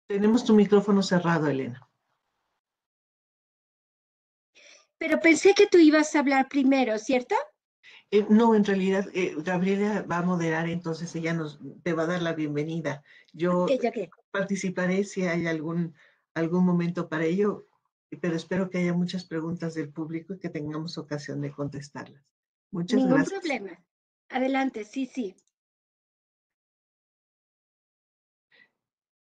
Tenemos tu micrófono cerrado, Elena. Pero pensé que tú ibas a hablar primero, ¿cierto? No, en realidad, Gabriela va a moderar, entonces ella te va a dar la bienvenida. Yo Ok. participaré si hay algún momento para ello, pero espero que haya muchas preguntas del público y que tengamos ocasión de contestarlas. Muchas Ningún gracias. problema. Adelante, sí.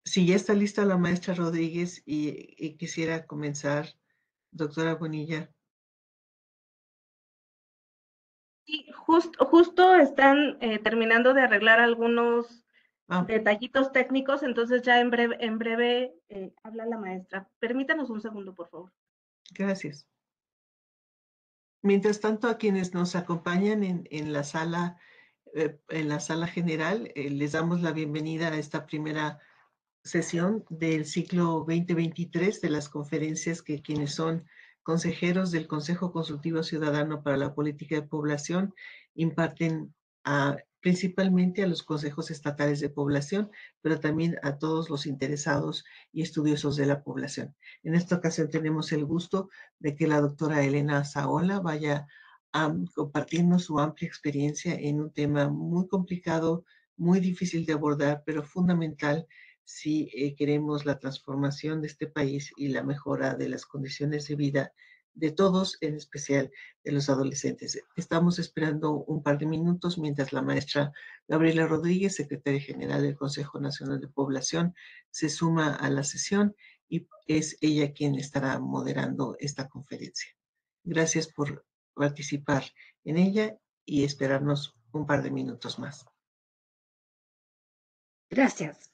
Si ya está lista la maestra Rodríguez y quisiera comenzar, doctora Bonilla. Sí, justo están terminando de arreglar algunos Ah, detallitos técnicos, entonces ya en breve habla la maestra. Permítanos un segundo, por favor. gracias. Mientras tanto, a quienes nos acompañan en la sala general, les damos la bienvenida a esta primera sesión del ciclo 2023 de las conferencias que quienes son consejeros del Consejo Consultivo Ciudadano para la Política de Población imparten principalmente a los consejos estatales de población, pero también a todos los interesados y estudiosos de la población. En esta ocasión tenemos el gusto de que la doctora Elena Saola vaya a compartirnos su amplia experiencia en un tema muy complicado, muy difícil de abordar, pero fundamental si queremos la transformación de este país y la mejora de las condiciones de vida de todos, en especial de los adolescentes. Estamos esperando un par de minutos mientras la maestra Gabriela Rodríguez, secretaria general del Consejo Nacional de Población, se suma a la sesión y es ella quien estará moderando esta conferencia. Gracias por participar en ella y esperarnos un par de minutos más. Gracias.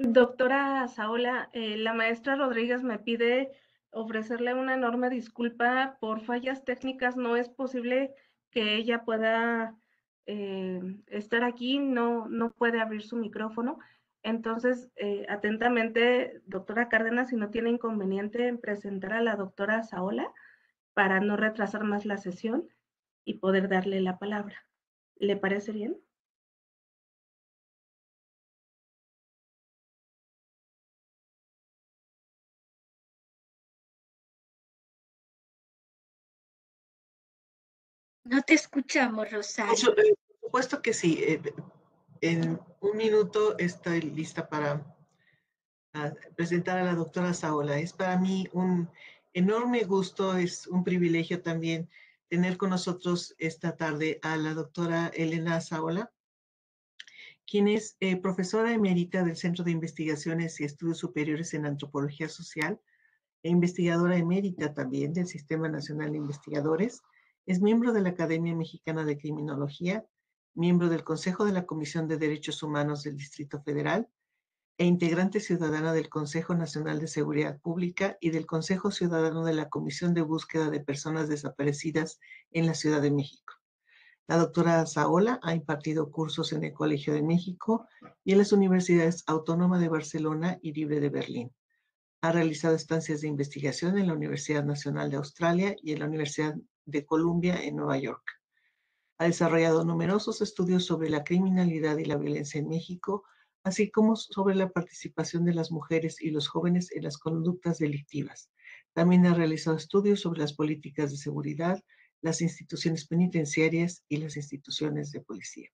Doctora Saola, la maestra Rodríguez me pide ofrecerle una enorme disculpa por fallas técnicas. No es posible que ella pueda estar aquí, no puede abrir su micrófono. Entonces, atentamente, doctora Cárdenas, si no tiene inconveniente en presentar a la doctora Saola para no retrasar más la sesión y poder darle la palabra. ¿Le parece bien? No te escuchamos, Rosario. Por supuesto que sí. En un minuto estoy lista para presentar a la doctora Saola. Es para mí un enorme gusto, es un privilegio también tener con nosotros esta tarde a la doctora Elena Saola, quien es profesora emérita del Centro de Investigaciones y Estudios Superiores en Antropología Social e investigadora emérita también del Sistema Nacional de Investigadores. Es miembro de la Academia Mexicana de Criminología, miembro del Consejo de la Comisión de Derechos Humanos del Distrito Federal e integrante ciudadana del Consejo Nacional de Seguridad Pública y del Consejo Ciudadano de la Comisión de Búsqueda de Personas Desaparecidas en la Ciudad de México. La doctora Saola ha impartido cursos en el Colegio de México y en las Universidades Autónoma de Barcelona y Libre de Berlín. Ha realizado estancias de investigación en la Universidad Nacional de Australia y en la Universidad de Columbia en Nueva York. Ha desarrollado numerosos estudios sobre la criminalidad y la violencia en México, así como sobre la participación de las mujeres y los jóvenes en las conductas delictivas. También ha realizado estudios sobre las políticas de seguridad, las instituciones penitenciarias y las instituciones de policía.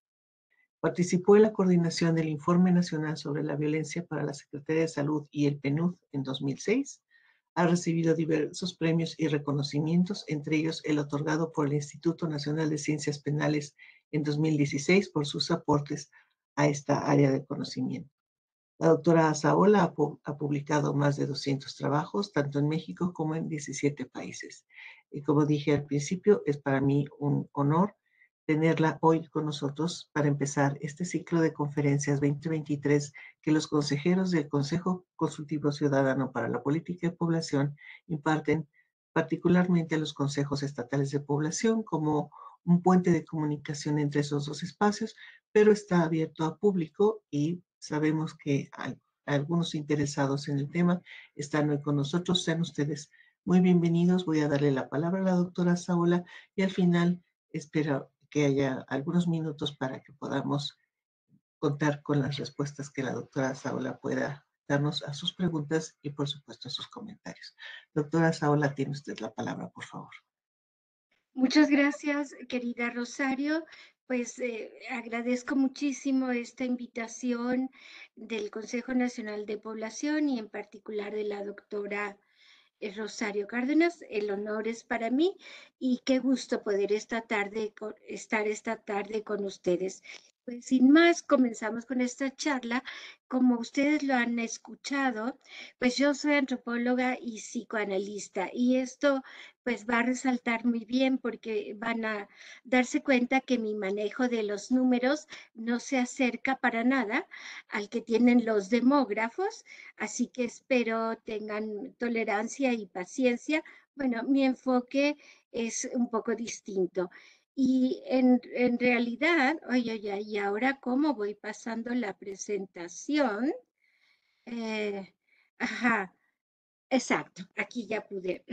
Participó en la coordinación del Informe Nacional sobre la Violencia para la Secretaría de Salud y el PNUD en 2006. Ha recibido diversos premios y reconocimientos, entre ellos el otorgado por el Instituto Nacional de Ciencias Penales en 2016 por sus aportes a esta área de conocimiento. La doctora Saola ha publicado más de 200 trabajos, tanto en México como en 17 países. Y como dije al principio, es para mí un honor tenerla hoy con nosotros para empezar este ciclo de conferencias 2023 que los consejeros del Consejo Consultivo Ciudadano para la Política de Población imparten particularmente a los consejos estatales de población como un puente de comunicación entre esos dos espacios, pero está abierto a público y sabemos que algunos interesados en el tema están hoy con nosotros. Sean ustedes muy bienvenidos. Voy a darle la palabra a la doctora Saola y al final espero que haya algunos minutos para que podamos contar con las respuestas que la doctora Saola pueda darnos a sus preguntas y, por supuesto, a sus comentarios. Doctora Saola, tiene usted la palabra, por favor. Muchas gracias, querida Rosario. Pues agradezco muchísimo esta invitación del Consejo Nacional de Población y en particular de la doctora Rosario Cárdenas. El honor es para mí y qué gusto poder estar esta tarde con ustedes. Pues sin más, comenzamos con esta charla. Como ustedes lo han escuchado, pues yo soy antropóloga y psicoanalista y esto pues va a resaltar muy bien porque van a darse cuenta que mi manejo de los números no se acerca para nada al que tienen los demógrafos, así que espero tengan tolerancia y paciencia. Bueno, mi enfoque es un poco distinto. Y en realidad, oye, y ahora cómo voy pasando la presentación. Ajá, exacto, aquí ya pude.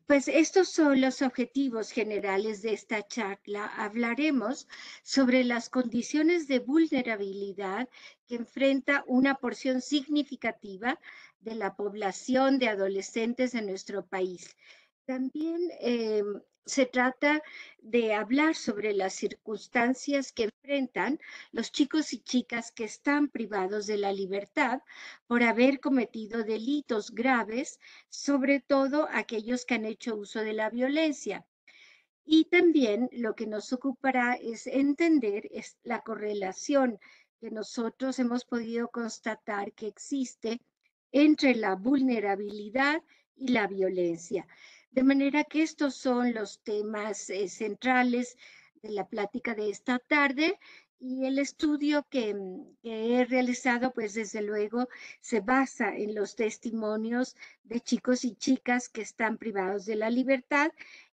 Pues estos son los objetivos generales de esta charla. Hablaremos sobre las condiciones de vulnerabilidad que enfrenta una porción significativa de la población de adolescentes en nuestro país. También se trata de hablar sobre las circunstancias que enfrentan los chicos y chicas que están privados de la libertad por haber cometido delitos graves, sobre todo aquellos que han hecho uso de la violencia. Y también lo que nos ocupará es entender la correlación que nosotros hemos podido constatar que existe entre la vulnerabilidad y la violencia. De manera que estos son los temas centrales de la plática de esta tarde y el estudio que he realizado, pues desde luego se basa en los testimonios de chicos y chicas que están privados de la libertad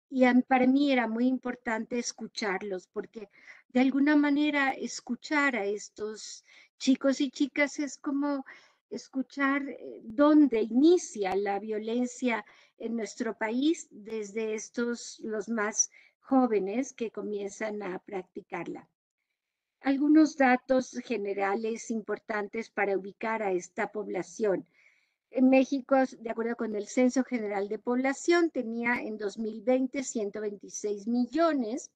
y para mí era muy importante escucharlos porque de alguna manera escuchar a estos chicos y chicas es como escuchar dónde inicia la violencia en nuestro país desde los más jóvenes que comienzan a practicarla. Algunos datos generales importantes para ubicar a esta población. En México, de acuerdo con el Censo General de Población, tenía en 2020 126 millones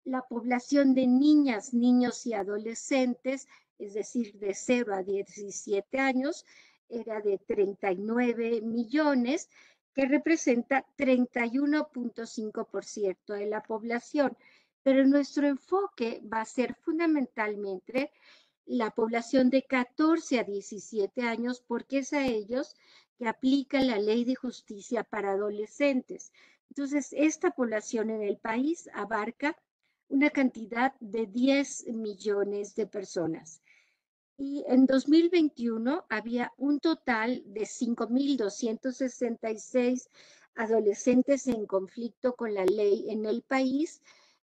La población de niñas, niños y adolescentes, es decir, de 0 a 17 años, era de 39 millones, que representa 31.5% de la población. Pero nuestro enfoque va a ser fundamentalmente la población de 14 a 17 años, porque es a ellos que aplica la Ley de Justicia para Adolescentes. Entonces, esta población en el país abarca una cantidad de 10 millones de personas. Y en 2021 había un total de 5.266 adolescentes en conflicto con la ley en el país,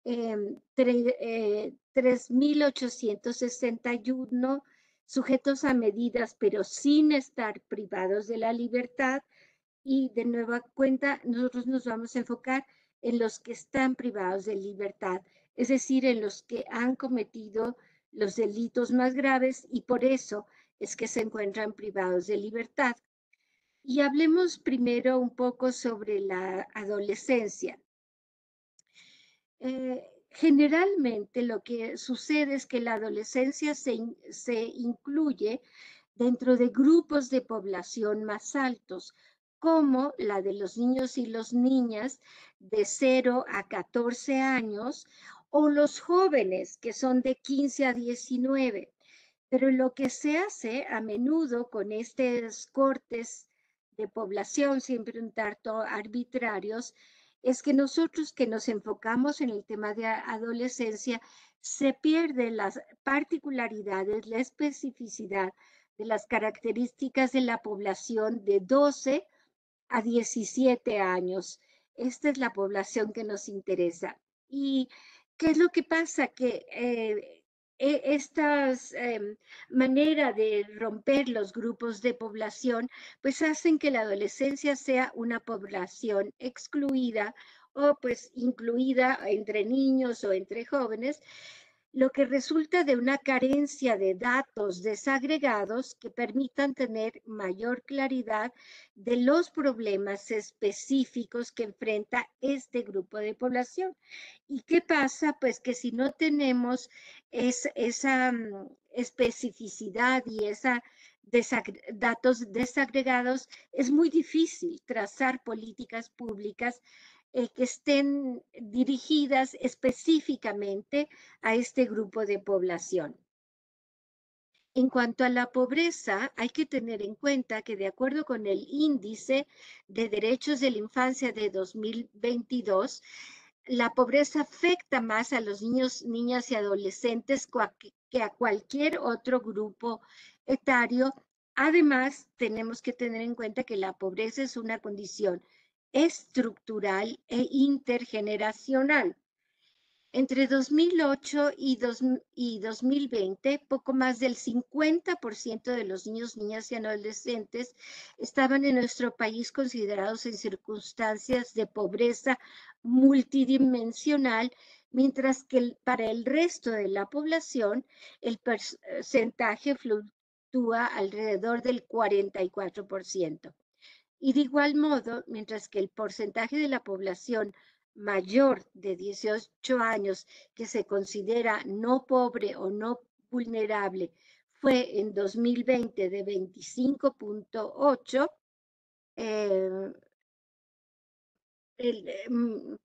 3.861 sujetos a medidas, pero sin estar privados de la libertad. Y de nueva cuenta, nosotros nos vamos a enfocar en los que están privados de libertad, es decir, en los que han cometido los delitos más graves y por eso es que se encuentran privados de libertad. Y hablemos primero un poco sobre la adolescencia. Generalmente lo que sucede es que la adolescencia se incluye dentro de grupos de población más altos, como la de los niños y las niñas de 0 a 14 años, o los jóvenes que son de 15 a 19. Pero lo que se hace a menudo con estos cortes de población, siempre un tanto arbitrarios, es que nosotros que nos enfocamos en el tema de adolescencia, se pierden las particularidades, la especificidad de las características de la población de 12 a 17 años. Esta es la población que nos interesa. ¿Y qué es lo que pasa? Que esta manera de romper los grupos de población, pues hacen que la adolescencia sea una población excluida o pues incluida entre niños o entre jóvenes, lo que resulta de una carencia de datos desagregados que permitan tener mayor claridad de los problemas específicos que enfrenta este grupo de población. ¿Y qué pasa? Pues que si no tenemos esa especificidad y esa datos desagregados, es muy difícil trazar políticas públicas que estén dirigidas específicamente a este grupo de población. En cuanto a la pobreza, hay que tener en cuenta que de acuerdo con el Índice de Derechos de la Infancia de 2022, la pobreza afecta más a los niños, niñas y adolescentes que a cualquier otro grupo etario. Además, tenemos que tener en cuenta que la pobreza es una condición estructural e intergeneracional. Entre 2008 y 2020, poco más del 50% de los niños, niñas y adolescentes estaban en nuestro país considerados en circunstancias de pobreza multidimensional, mientras que para el resto de la población el porcentaje fluctúa alrededor del 44%. Y de igual modo, mientras que el porcentaje de la población mayor de 18 años que se considera no pobre o no vulnerable fue en 2020 de 25.8%,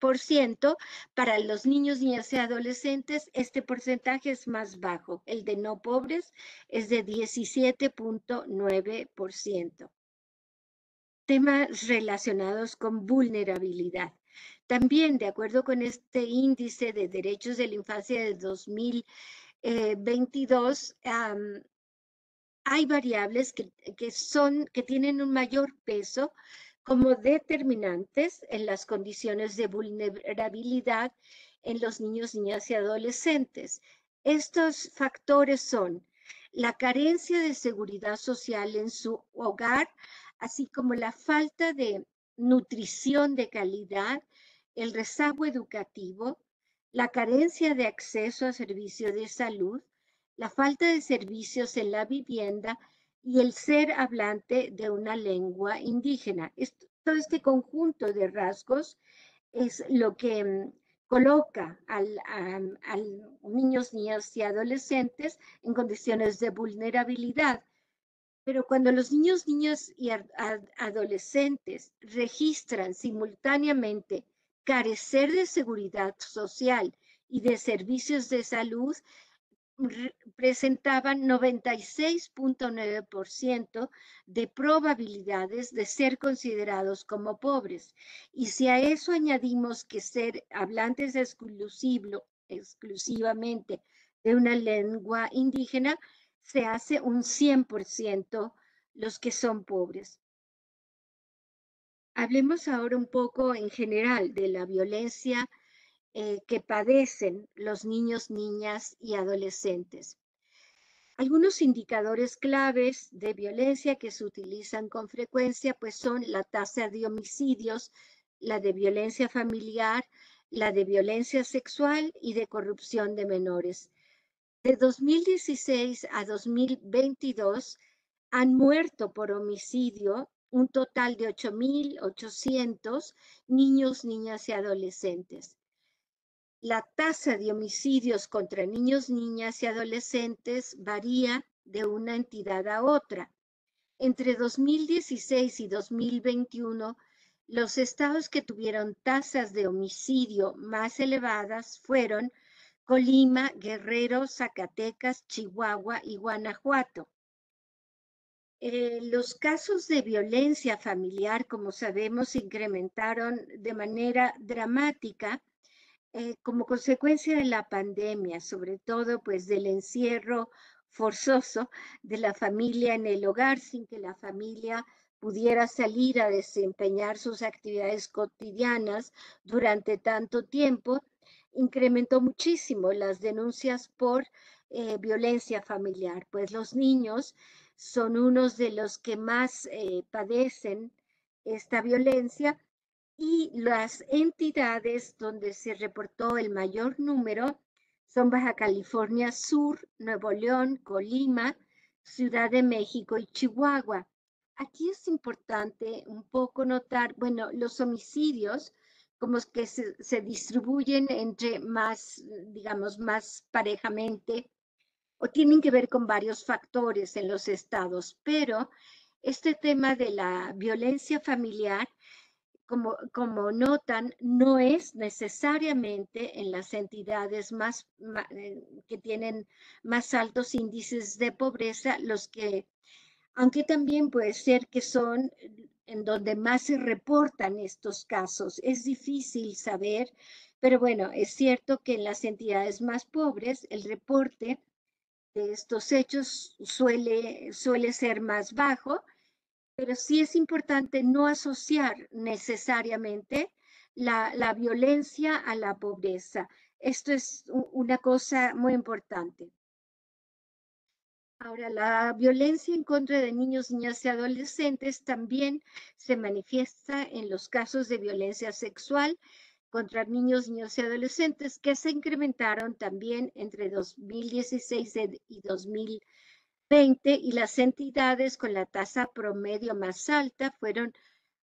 por ciento. Para los niños, niñas y adolescentes, este porcentaje es más bajo. El de no pobres es de 17.9%. Temas relacionados con vulnerabilidad. También, de acuerdo con este índice de derechos de la infancia de 2022, hay variables que tienen un mayor peso como determinantes en las condiciones de vulnerabilidad en los niños, niñas y adolescentes. Estos factores son la carencia de seguridad social en su hogar, así como la falta de nutrición de calidad, el rezago educativo, la carencia de acceso a servicios de salud, la falta de servicios en la vivienda y el ser hablante de una lengua indígena. Todo este conjunto de rasgos es lo que coloca a niños, niñas y adolescentes en condiciones de vulnerabilidad. Pero cuando los niños, niñas y adolescentes registran simultáneamente carecer de seguridad social y de servicios de salud, presentaban 96.9% de probabilidades de ser considerados como pobres. Y si a eso añadimos que ser hablantes exclusivamente de una lengua indígena, se hace un 100% los que son pobres. Hablemos ahora un poco en general de la violencia que padecen los niños, niñas y adolescentes. Algunos indicadores claves de violencia que se utilizan con frecuencia pues son la tasa de homicidios, la de violencia familiar, la de violencia sexual y de corrupción de menores. De 2016 a 2022 han muerto por homicidio un total de 8.800 niños, niñas y adolescentes. La tasa de homicidios contra niños, niñas y adolescentes varía de una entidad a otra. Entre 2016 y 2021, los estados que tuvieron tasas de homicidio más elevadas fueron Colima, Guerrero, Zacatecas, Chihuahua y Guanajuato. Los casos de violencia familiar, como sabemos, se incrementaron de manera dramática como consecuencia de la pandemia, sobre todo pues del encierro forzoso de la familia en el hogar sin que la familia pudiera salir a desempeñar sus actividades cotidianas durante tanto tiempo, incrementó muchísimo las denuncias por violencia familiar, pues los niños son unos de los que más padecen esta violencia y las entidades donde se reportó el mayor número son Baja California Sur, Nuevo León, Colima, Ciudad de México y Chihuahua. Aquí es importante un poco notar, bueno, los homicidios como que se distribuyen entre más, digamos, más parejamente o tienen que ver con varios factores en los estados, pero este tema de la violencia familiar como notan, no es necesariamente en las entidades que tienen más altos índices de pobreza los que, aunque también puede ser que son en donde más se reportan estos casos. Es difícil saber, pero bueno, es cierto que en las entidades más pobres el reporte de estos hechos suele ser más bajo, pero sí es importante no asociar necesariamente la violencia a la pobreza. Esto es una cosa muy importante. Ahora, la violencia en contra de niños, niñas y adolescentes también se manifiesta en los casos de violencia sexual contra niños, niños y adolescentes que se incrementaron también entre 2016 y 2020 y las entidades con la tasa promedio más alta fueron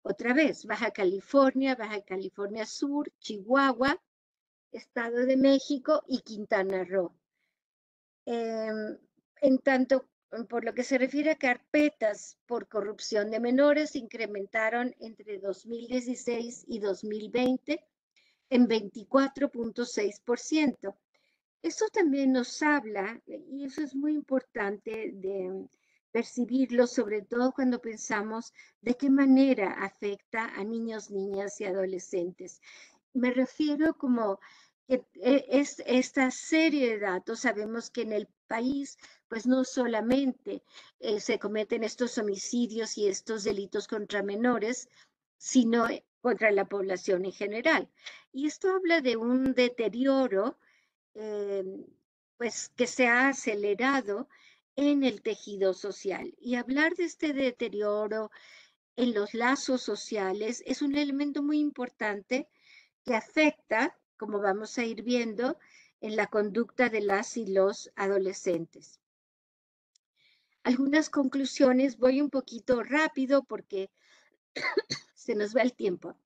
otra vez Baja California Sur, Chihuahua, Estado de México y Quintana Roo. En tanto, por lo que se refiere a carpetas por corrupción de menores, incrementaron entre 2016 y 2020 en 24.6%. Esto también nos habla, y eso es muy importante de percibirlo, sobre todo cuando pensamos de qué manera afecta a niños, niñas y adolescentes. Me refiero como que es esta serie de datos, sabemos que en el país, pues no solamente se cometen estos homicidios y estos delitos contra menores, sino contra la población en general. Y esto habla de un deterioro pues que se ha acelerado en el tejido social. Y hablar de este deterioro en los lazos sociales es un elemento muy importante que afecta, como vamos a ir viendo, en la conducta de las y los adolescentes. Algunas conclusiones, voy un poquito rápido porque se nos va el tiempo.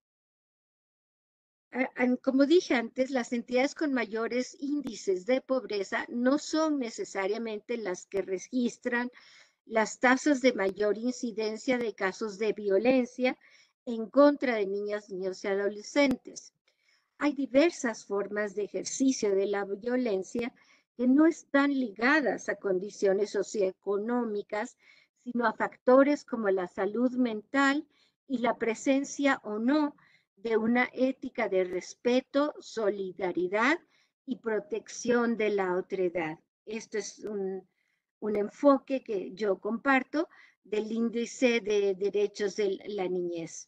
Como dije antes, las entidades con mayores índices de pobreza no son necesariamente las que registran las tasas de mayor incidencia de casos de violencia en contra de niñas, niños y adolescentes. Hay diversas formas de ejercicio de la violencia que no están ligadas a condiciones socioeconómicas, sino a factores como la salud mental y la presencia o no de una ética de respeto, solidaridad y protección de la otredad. Esto es un enfoque que yo comparto del índice de derechos de la niñez.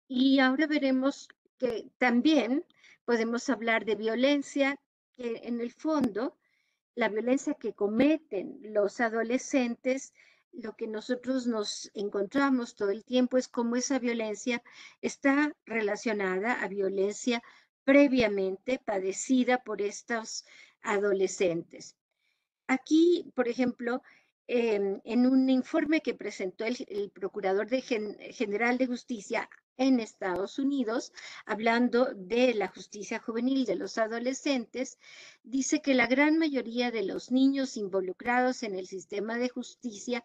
Y ahora veremos que también podemos hablar de violencia, que en el fondo, la violencia que cometen los adolescentes, lo que nosotros nos encontramos todo el tiempo es cómo esa violencia está relacionada a violencia previamente padecida por estos adolescentes. Aquí, por ejemplo, en un informe que presentó el Procurador General de Justicia en Estados Unidos, hablando de la justicia juvenil de los adolescentes, dice que la gran mayoría de los niños involucrados en el sistema de justicia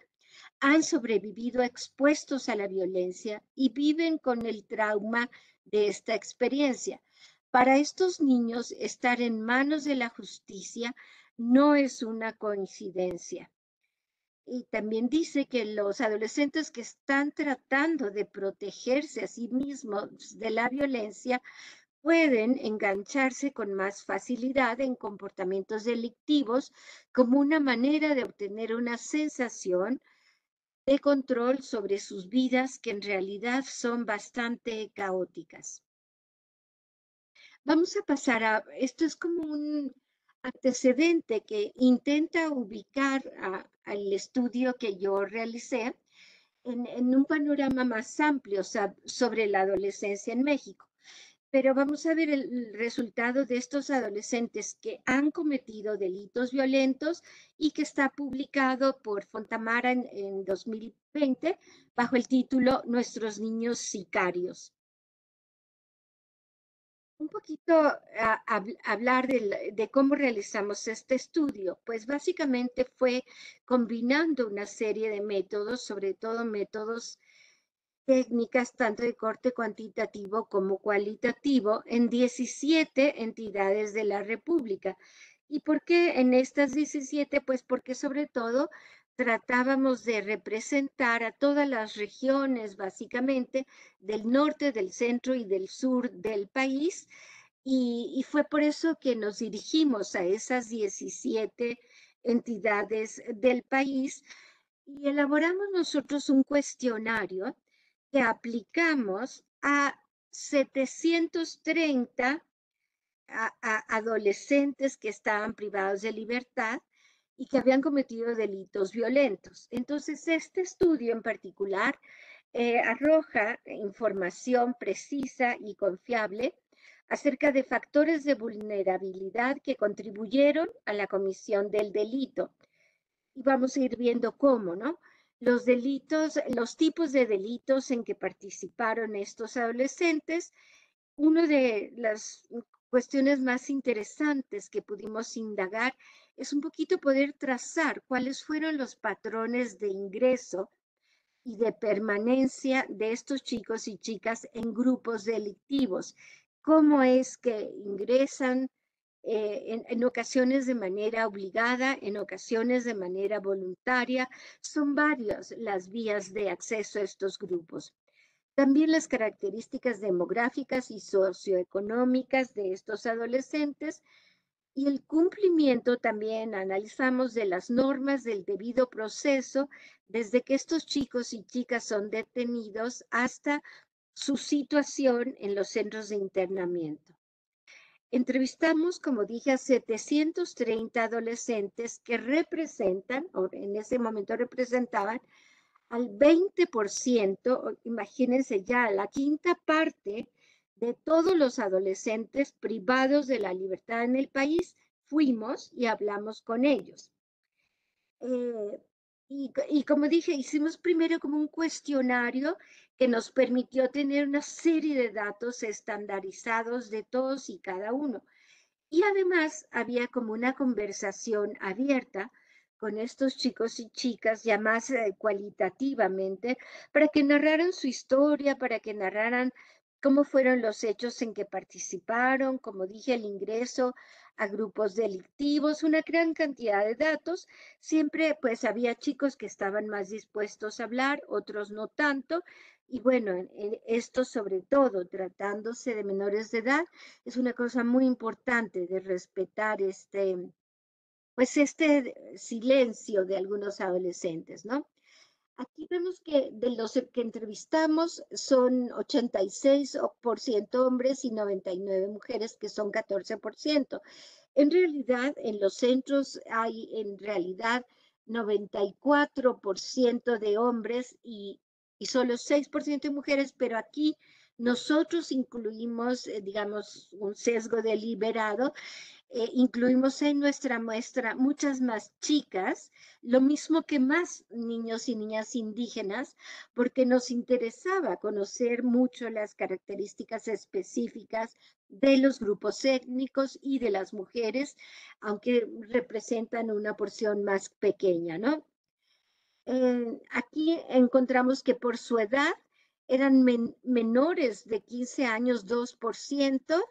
han sobrevivido expuestos a la violencia y viven con el trauma de esta experiencia. Para estos niños, estar en manos de la justicia no es una coincidencia. Y también dice que los adolescentes que están tratando de protegerse a sí mismos de la violencia pueden engancharse con más facilidad en comportamientos delictivos como una manera de obtener una sensación de control sobre sus vidas que en realidad son bastante caóticas. Vamos a pasar esto es como un antecedente que intenta ubicar al estudio que yo realicé en un panorama más amplio sobre la adolescencia en México. Pero vamos a ver el resultado de estos adolescentes que han cometido delitos violentos y que está publicado por Fontamara en 2020 bajo el título Nuestros niños sicarios. Un poquito hablar de cómo realizamos este estudio, pues básicamente fue combinando una serie de métodos, sobre todo métodos técnicas tanto de corte cuantitativo como cualitativo en 17 entidades de la República. ¿Y por qué en estas 17? Pues porque sobre todo tratábamos de representar a todas las regiones, básicamente, del norte, del centro y del sur del país. Y fue por eso que nos dirigimos a esas 17 entidades del país y elaboramos nosotros un cuestionario que aplicamos a 730 adolescentes que estaban privados de libertad y que habían cometido delitos violentos. Entonces, este estudio en particular arroja información precisa y confiable acerca de factores de vulnerabilidad que contribuyeron a la comisión del delito. Y vamos a ir viendo cómo, ¿no? Los delitos, los tipos de delitos en que participaron estos adolescentes. Una de las cuestiones más interesantes que pudimos indagar es un poquito poder trazar cuáles fueron los patrones de ingreso y de permanencia de estos chicos y chicas en grupos delictivos. Cómo es que ingresan en ocasiones de manera obligada, en ocasiones de manera voluntaria. Son varias las vías de acceso a estos grupos. También las características demográficas y socioeconómicas de estos adolescentes y el cumplimiento también analizamos de las normas del debido proceso desde que estos chicos y chicas son detenidos hasta su situación en los centros de internamiento. Entrevistamos, como dije, a 730 adolescentes que representan, o en ese momento representaban, al 20%, imagínense ya, la quinta parte de todos los adolescentes privados de la libertad en el país, fuimos y hablamos con ellos. Y como dije, hicimos primero como un cuestionario que nos permitió tener una serie de datos estandarizados de todos y cada uno. Y además había como una conversación abierta con estos chicos y chicas ya más cualitativamente, para que narraran su historia, para que narraran cómo fueron los hechos en que participaron, como dije, el ingreso a grupos delictivos, una gran cantidad de datos. Siempre pues había chicos que estaban más dispuestos a hablar, otros no tanto. Y bueno, esto sobre todo tratándose de menores de edad, es una cosa muy importante de respetar pues este silencio de algunos adolescentes, ¿no? Aquí vemos que de los que entrevistamos son 86% hombres y 99 mujeres, que son 14%. En realidad, en los centros hay en realidad 94% de hombres y solo 6% de mujeres, pero aquí nosotros incluimos, digamos, un sesgo deliberado. Incluimos en nuestra muestra muchas más chicas, lo mismo que más niños y niñas indígenas, porque nos interesaba conocer mucho las características específicas de los grupos étnicos y de las mujeres, aunque representan una porción más pequeña, ¿no? Aquí encontramos que por su edad eran menores de 15 años 2%,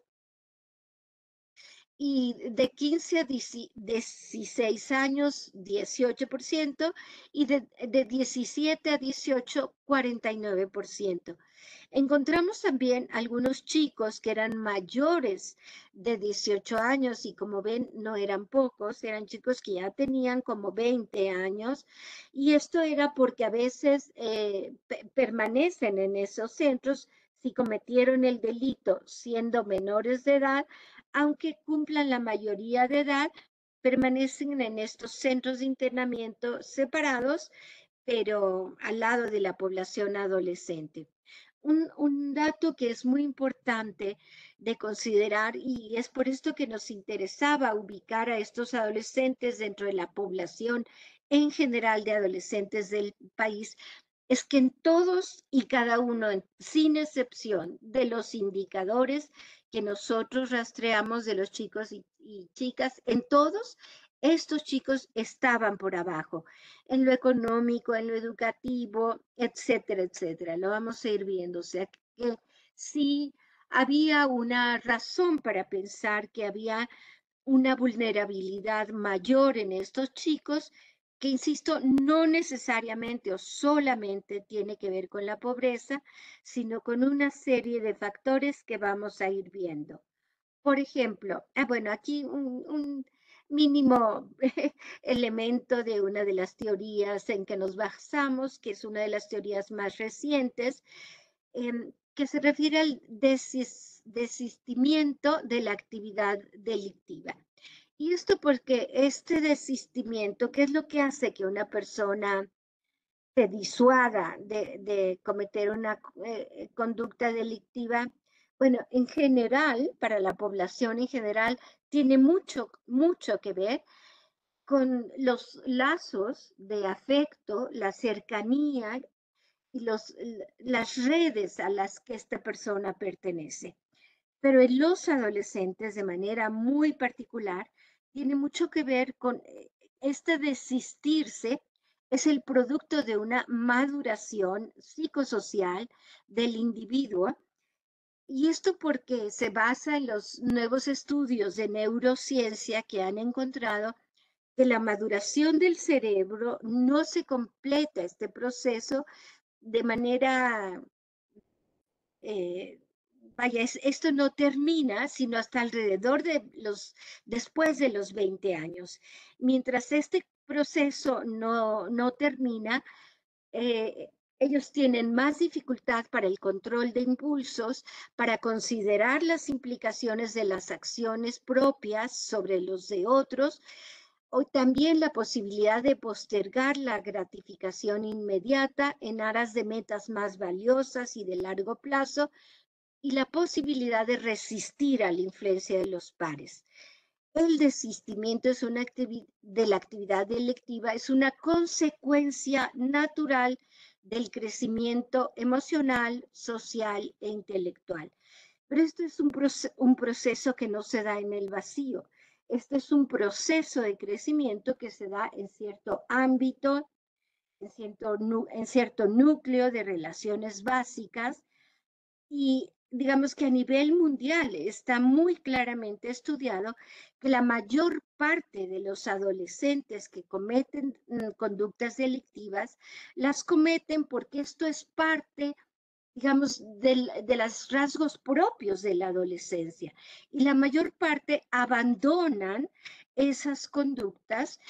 y de 15 a 16 años, 18%, y de 17 a 18, 49%. Encontramos también algunos chicos que eran mayores de 18 años y como ven no eran pocos, eran chicos que ya tenían como 20 años y esto era porque a veces permanecen en esos centros si cometieron el delito siendo menores de edad, aunque cumplan la mayoría de edad, permanecen en estos centros de internamiento separados, pero al lado de la población adolescente. Un dato que es muy importante de considerar, y es por esto que nos interesaba ubicar a estos adolescentes dentro de la población en general de adolescentes del país, es que en todos y cada uno, sin excepción, de los indicadores que nosotros rastreamos de los chicos y chicas, en todos estos chicos estaban por abajo, en lo económico, en lo educativo, etcétera, etcétera. Lo vamos a ir viendo. O sea, que sí había una razón para pensar que había una vulnerabilidad mayor en estos chicos, que insisto, no necesariamente o solamente tiene que ver con la pobreza, sino con una serie de factores que vamos a ir viendo. Por ejemplo, bueno, aquí un mínimo elemento de una de las teorías en que nos basamos, que es una de las teorías más recientes, que se refiere al desistimiento de la actividad delictiva. Y esto porque este desistimiento, ¿qué es lo que hace que una persona se disuada de cometer una conducta delictiva? Bueno, en general, para la población en general, tiene mucho, mucho que ver con los lazos de afecto, la cercanía y las redes a las que esta persona pertenece. Pero en los adolescentes, de manera muy particular, tiene mucho que ver con este desistirse, es el producto de una maduración psicosocial del individuo. Y esto porque se basa en los nuevos estudios de neurociencia que han encontrado que la maduración del cerebro no se completa este proceso de manera vaya, esto no termina sino hasta alrededor de después de los 20 años. Mientras este proceso no termina, eh, ellos tienen más dificultad para el control de impulsos, para considerar las implicaciones de las acciones propias sobre los de otros, o también la posibilidad de postergar la gratificación inmediata en aras de metas más valiosas y de largo plazo, y la posibilidad de resistir a la influencia de los pares. El desistimiento es de la actividad delictiva es una consecuencia natural del crecimiento emocional, social e intelectual. Pero esto es un proceso que no se da en el vacío. Este es un proceso de crecimiento que se da en cierto ámbito, en cierto núcleo de relaciones básicas, y digamos que a nivel mundial está muy claramente estudiado que la mayor parte de los adolescentes que cometen conductas delictivas las cometen porque esto es parte, digamos, de los rasgos propios de la adolescencia. Y la mayor parte abandonan esas conductas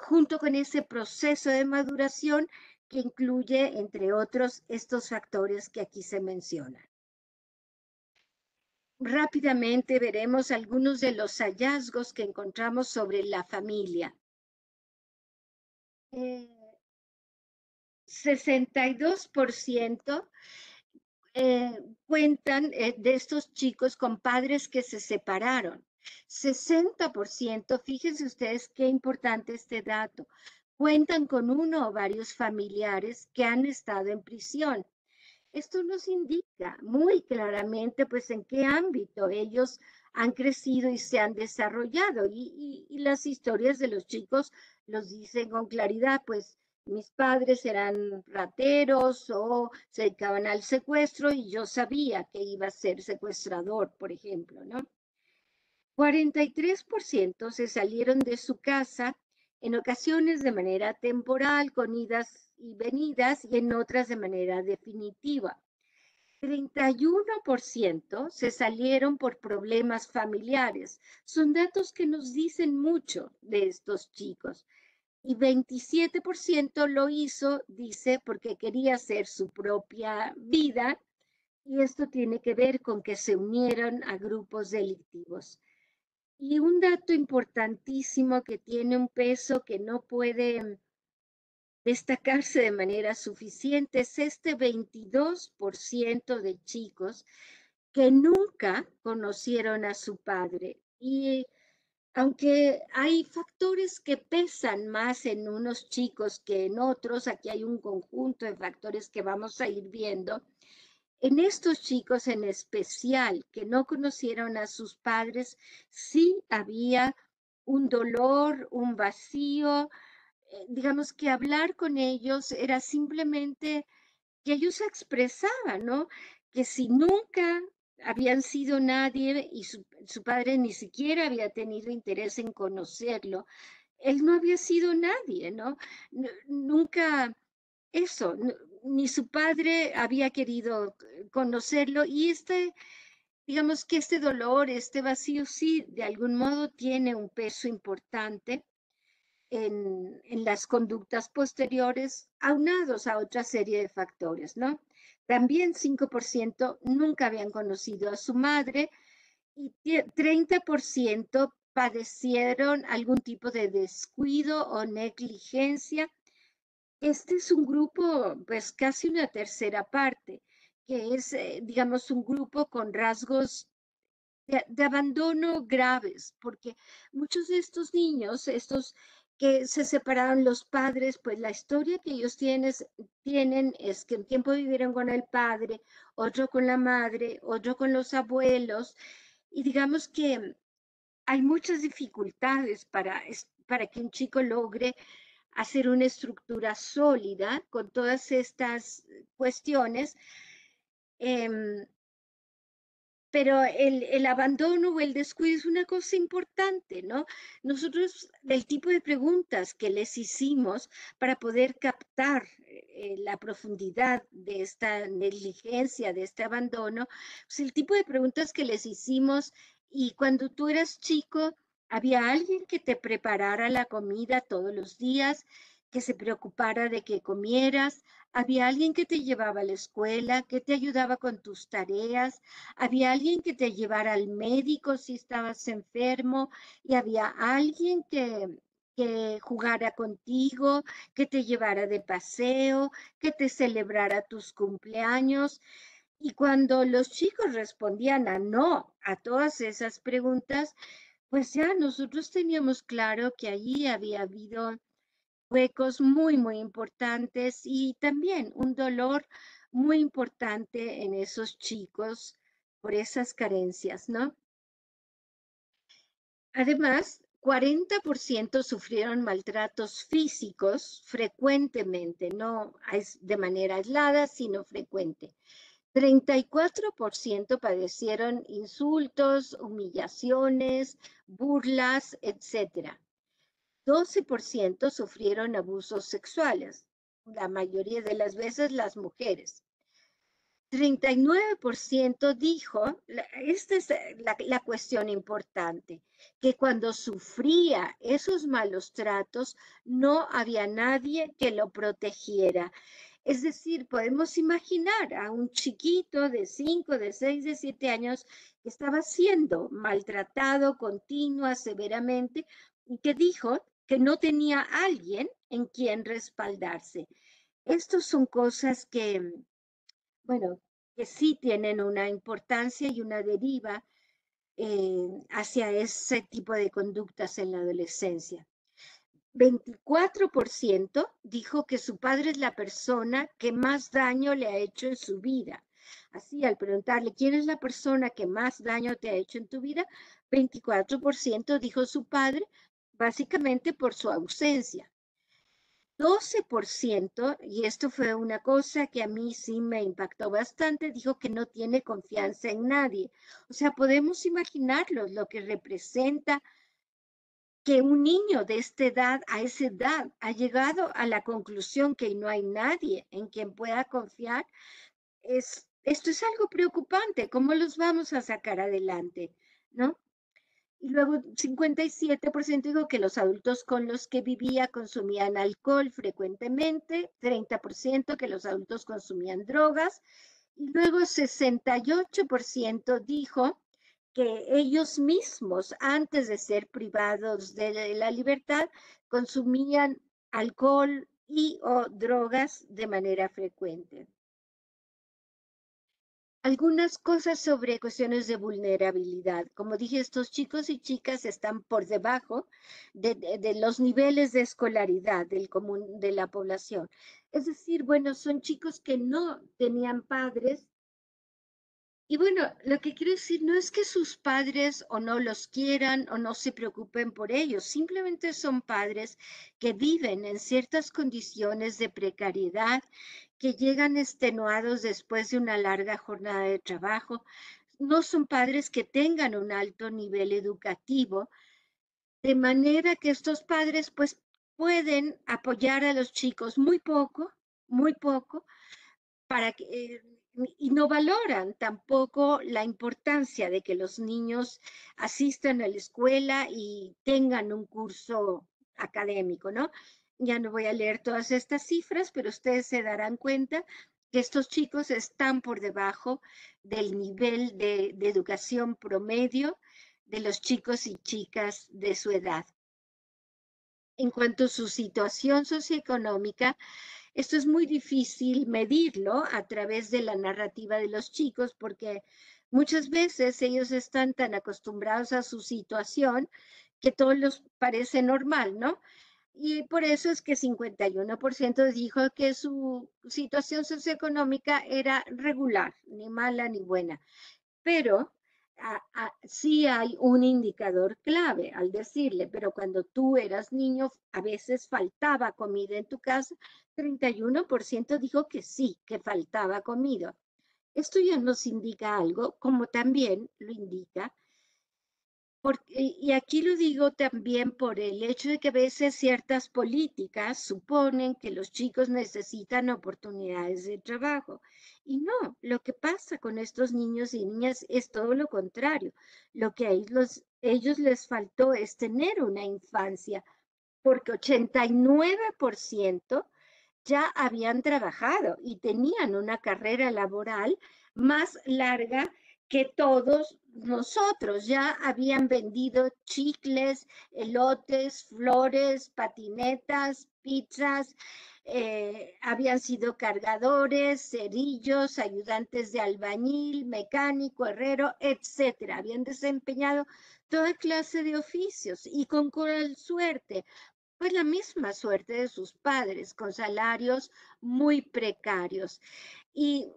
junto con ese proceso de maduración que incluye, entre otros, estos factores que aquí se mencionan. Rápidamente veremos algunos de los hallazgos que encontramos sobre la familia. 62% cuentan de estos chicos con padres que se separaron. 60%, fíjense ustedes qué importante este dato, cuentan con uno o varios familiares que han estado en prisión. Esto nos indica muy claramente pues en qué ámbito ellos han crecido y se han desarrollado, y las historias de los chicos los dicen con claridad, pues mis padres eran rateros o se dedicaban al secuestro y yo sabía que iba a ser secuestrador, por ejemplo, ¿no? 43% se salieron de su casa, en ocasiones de manera temporal, con idas y venidas, y en otras de manera definitiva. 31% se salieron por problemas familiares. Son datos que nos dicen mucho de estos chicos. Y 27% lo hizo, dice, porque quería hacer su propia vida, y esto tiene que ver con que se unieron a grupos delictivos. Y un dato importantísimo que tiene un peso que no puede destacarse de manera suficiente es este 22% de chicos que nunca conocieron a su padre. Y aunque hay factores que pesan más en unos chicos que en otros, aquí hay un conjunto de factores que vamos a ir viendo. En estos chicos en especial que no conocieron a sus padres, sí había un dolor, un vacío, digamos que hablar con ellos era simplemente que ellos expresaban, ¿no? Que si nunca habían sido nadie y su padre ni siquiera había tenido interés en conocerlo, él no había sido nadie, ¿no? Nunca eso, ni su padre había querido conocerlo, y digamos que este dolor, este vacío sí, de algún modo tiene un peso importante en las conductas posteriores, aunados a otra serie de factores, ¿no? También 5% nunca habían conocido a su madre, y 30% padecieron algún tipo de descuido o negligencia. Este es un grupo, pues casi una tercera parte, que es, digamos, un grupo con rasgos de abandono graves, porque muchos de estos niños, estos que se separaron los padres, pues la historia que ellos tienen es que un tiempo vivieron con el padre, otro con la madre, otro con los abuelos, y digamos que hay muchas dificultades para que un chico logre hacer una estructura sólida con todas estas cuestiones. Pero el abandono o el descuido es una cosa importante, ¿no? Nosotros, el tipo de preguntas que les hicimos para poder captar la profundidad de esta negligencia, de este abandono, pues el tipo de preguntas que les hicimos, y cuando tú eras chico, ¿había alguien que te preparara la comida todos los días, que se preocupara de que comieras? ¿Había alguien que te llevaba a la escuela, que te ayudaba con tus tareas? ¿Había alguien que te llevara al médico si estabas enfermo? ¿Y había alguien que jugara contigo, que te llevara de paseo, que te celebrara tus cumpleaños? Y cuando los chicos respondían a no a todas esas preguntas, pues ya nosotros teníamos claro que allí había habido huecos muy, muy importantes y también un dolor muy importante en esos chicos por esas carencias, ¿no? Además, 40% sufrieron maltratos físicos frecuentemente, no de manera aislada, sino frecuente. 34% padecieron insultos, humillaciones, burlas, etc. 12% sufrieron abusos sexuales, la mayoría de las veces las mujeres. 39% dijo, esta es la cuestión importante, que cuando sufría esos malos tratos no había nadie que lo protegiera. Es decir, podemos imaginar a un chiquito de 5, de 6, de 7 años que estaba siendo maltratado continua, severamente, y que dijo que no tenía alguien en quien respaldarse. Estas son cosas que, bueno, que sí tienen una importancia y una deriva hacia ese tipo de conductas en la adolescencia. 24% dijo que su padre es la persona que más daño le ha hecho en su vida. Así, al preguntarle, ¿quién es la persona que más daño te ha hecho en tu vida? 24% dijo su padre, básicamente por su ausencia. 12%, y esto fue una cosa que a mí sí me impactó bastante, dijo que no tiene confianza en nadie. O sea, podemos imaginarlo, lo que representa que un niño de esta edad, a esa edad, ha llegado a la conclusión que no hay nadie en quien pueda confiar. Esto es algo preocupante. ¿Cómo los vamos a sacar adelante? ¿No? Y luego 57% dijo que los adultos con los que vivía consumían alcohol frecuentemente, 30% que los adultos consumían drogas, y luego 68% dijo que ellos mismos, antes de ser privados de la libertad, consumían alcohol y o drogas de manera frecuente. Algunas cosas sobre cuestiones de vulnerabilidad. Como dije, estos chicos y chicas están por debajo de los niveles de escolaridad del común de la población. Es decir, bueno, son chicos que no tenían padres. Y bueno, lo que quiero decir no es que sus padres o no los quieran o no se preocupen por ellos, simplemente son padres que viven en ciertas condiciones de precariedad, que llegan extenuados después de una larga jornada de trabajo. No son padres que tengan un alto nivel educativo, de manera que estos padres pues pueden apoyar a los chicos muy poco, para que, y no valoran tampoco la importancia de que los niños asistan a la escuela y tengan un curso académico, ¿no? Ya no voy a leer todas estas cifras, pero ustedes se darán cuenta que estos chicos están por debajo del nivel de educación promedio de los chicos y chicas de su edad. En cuanto a su situación socioeconómica, esto es muy difícil medirlo a través de la narrativa de los chicos porque muchas veces ellos están tan acostumbrados a su situación que todo les parece normal, ¿no? Y por eso es que 51% dijo que su situación socioeconómica era regular, ni mala ni buena. Pero sí hay un indicador clave al decirle, pero cuando tú eras niño, a veces faltaba comida en tu casa, 31% dijo que sí, que faltaba comida. Esto ya nos indica algo, como también lo indica, y aquí lo digo también por el hecho de que a veces ciertas políticas suponen que los chicos necesitan oportunidades de trabajo. Y no, lo que pasa con estos niños y niñas es todo lo contrario. Lo que a ellos les faltó es tener una infancia, porque 89% ya habían trabajado y tenían una carrera laboral más larga que todos nosotros. Ya habían vendido chicles, elotes, flores, patinetas, pizzas, habían sido cargadores, cerillos, ayudantes de albañil, mecánico, herrero, etcétera. Habían desempeñado toda clase de oficios y con suerte pues la misma suerte de sus padres, con salarios muy precarios. Y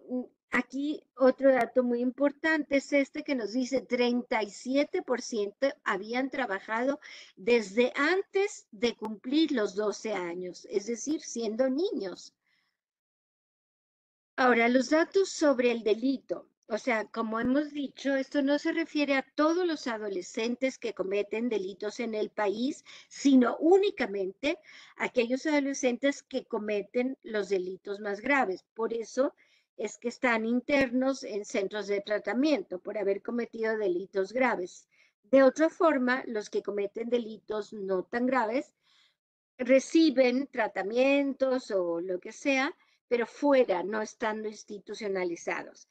aquí otro dato muy importante es este que nos dice 37% habían trabajado desde antes de cumplir los 12 años, es decir, siendo niños. Ahora, los datos sobre el delito. O sea, como hemos dicho, esto no se refiere a todos los adolescentes que cometen delitos en el país, sino únicamente a aquellos adolescentes que cometen los delitos más graves. Por eso es que están internos en centros de tratamiento por haber cometido delitos graves. De otra forma, los que cometen delitos no tan graves reciben tratamientos o lo que sea, pero fuera, no estando institucionalizados.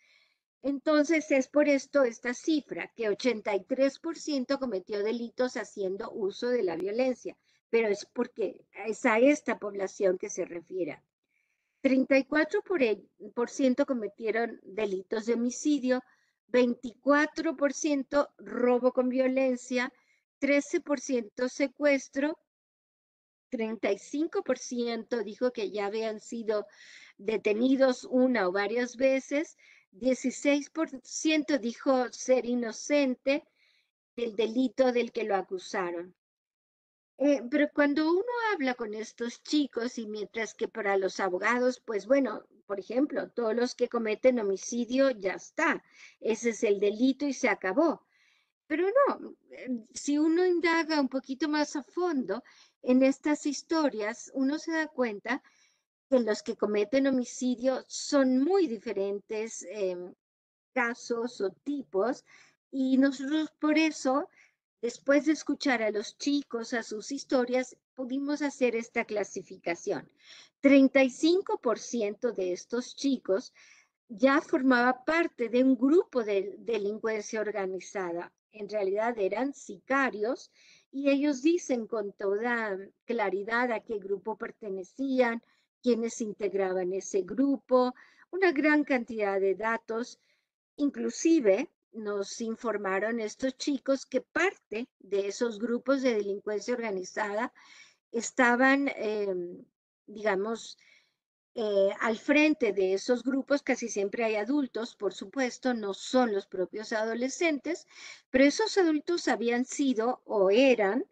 Entonces, es por esto esta cifra, que 83% cometió delitos haciendo uso de la violencia, pero es porque es a esta población que se refiere. 34% cometieron delitos de homicidio, 24% robo con violencia, 13% secuestro, 35% dijo que ya habían sido detenidos una o varias veces, 16% dijo ser inocente del delito del que lo acusaron. Pero cuando uno habla con estos chicos y mientras que para los abogados, pues bueno, por ejemplo, todos los que cometen homicidio ya está, ese es el delito y se acabó. Pero no, si uno indaga un poquito más a fondo en estas historias, uno se da cuenta que los que cometen homicidio son muy diferentes casos o tipos y nosotros por eso, después de escuchar a los chicos, a sus historias, pudimos hacer esta clasificación. 35% de estos chicos ya formaba parte de un grupo de delincuencia organizada. En realidad eran sicarios y ellos dicen con toda claridad a qué grupo pertenecían, quiénes integraban ese grupo, una gran cantidad de datos. Inclusive nos informaron estos chicos que parte de esos grupos de delincuencia organizada estaban, digamos, al frente de esos grupos. Casi siempre hay adultos, por supuesto, no son los propios adolescentes, pero esos adultos habían sido o eran